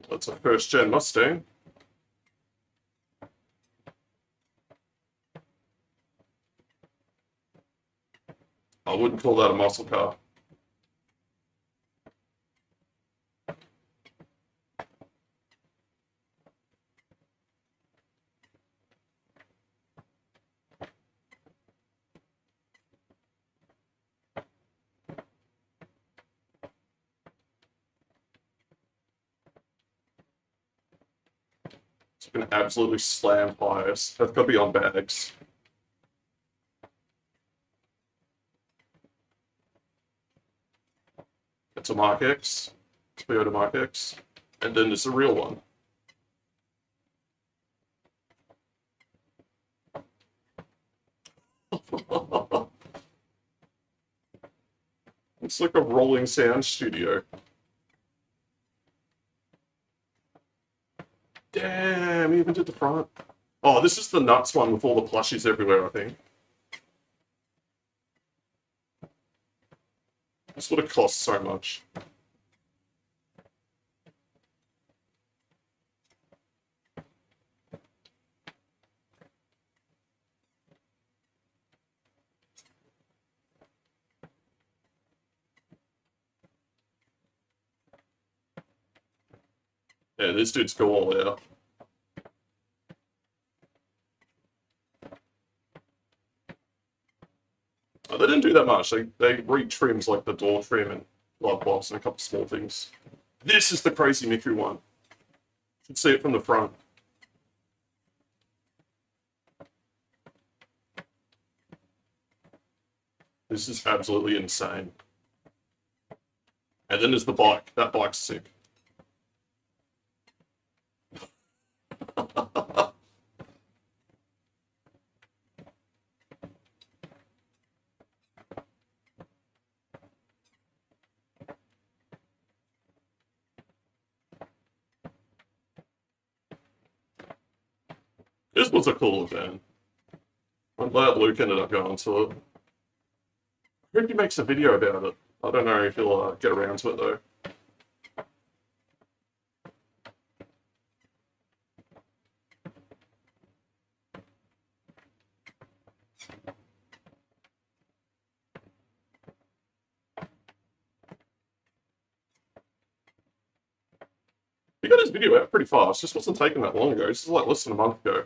That's a first-gen Mustang. I wouldn't call that a muscle car. It's been absolutely slam tires. That's got to be on bags. It's a Mark X, Toyota Mark X, and then there's a real one. It's like a rolling sound studio. Damn, even did the front. Oh, this is the nuts one with all the plushies everywhere, I think. This would have cost so much. Yeah, these dudes go all out. Oh, they didn't do that much. They retrims like the door trim and glove box and a couple small things. This is the crazy Miku one. You can see it from the front. This is absolutely insane. And then there's the bike. That bike's sick. This was a cool event. I'm glad Luke ended up going to it. I heard he makes a video about it. I don't know if he'll get around to it though. He got his video out pretty fast. This wasn't taking that long ago. This is like less than a month ago.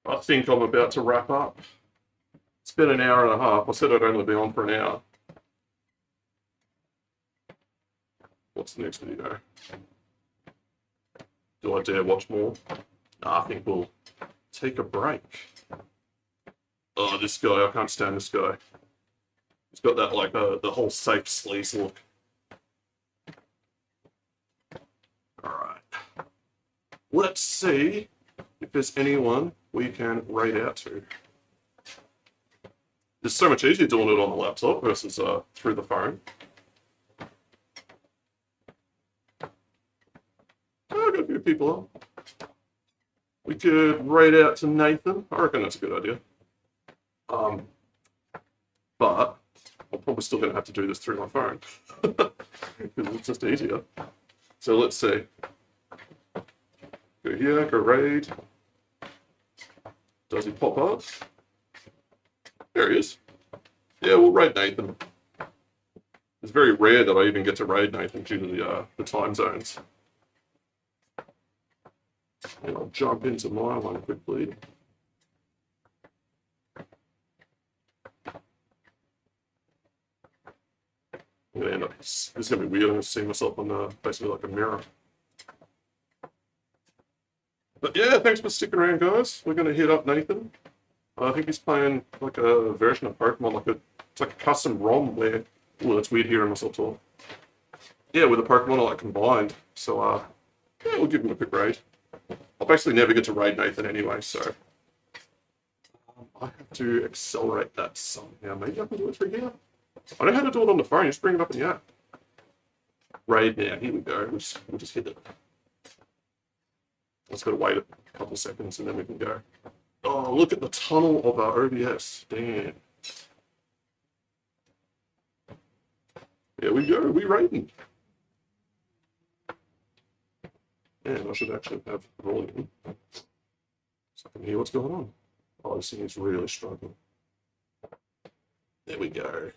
I think I'm about to wrap up. It's been an hour and a half. I said I'd only be on for an hour. What's the next video? Do I dare watch more? Nah, I think we'll take a break. Oh, this guy, I can't stand this guy. He's got that, like, the whole safe sleaze look. Alright. Let's see if there's anyone we can raid out to. It's so much easier doing it on the laptop versus through the phone. Oh, I've got a few people on. We could raid out to Nathan. I reckon that's a good idea. But I'm probably still going to have to do this through my phone. Because it's just easier. So let's see. Go here, go raid. Does he pop up? There he is. Yeah, we'll raid Nathan. It's very rare that I even get to raid Nathan due to the time zones. And I'll jump into my one quickly. I'm gonna end up. This is gonna be weird. I'm gonna see myself on basically like a mirror. But yeah, thanks for sticking around, guys. We're gonna hit up Nathan. I think he's playing like a version of Pokemon, it's like a custom ROM where. Well, it's weird hearing myself talk. Yeah, with the Pokemon like combined. So yeah, we'll give him a quick raid. I'll basically never get to raid Nathan anyway, so I have to accelerate that somehow. Maybe I can do it through here. I know how to do it on the phone. Just bring it up in the app. Raid now. Here we go. We'll just hit it. Let's got to wait a couple seconds and then we can go. Oh, look at the tunnel of our OBS. Damn. There we go. We raiding. And I should actually have volume so I can hear what's going on. Oh, this thing is really struggling. There we go.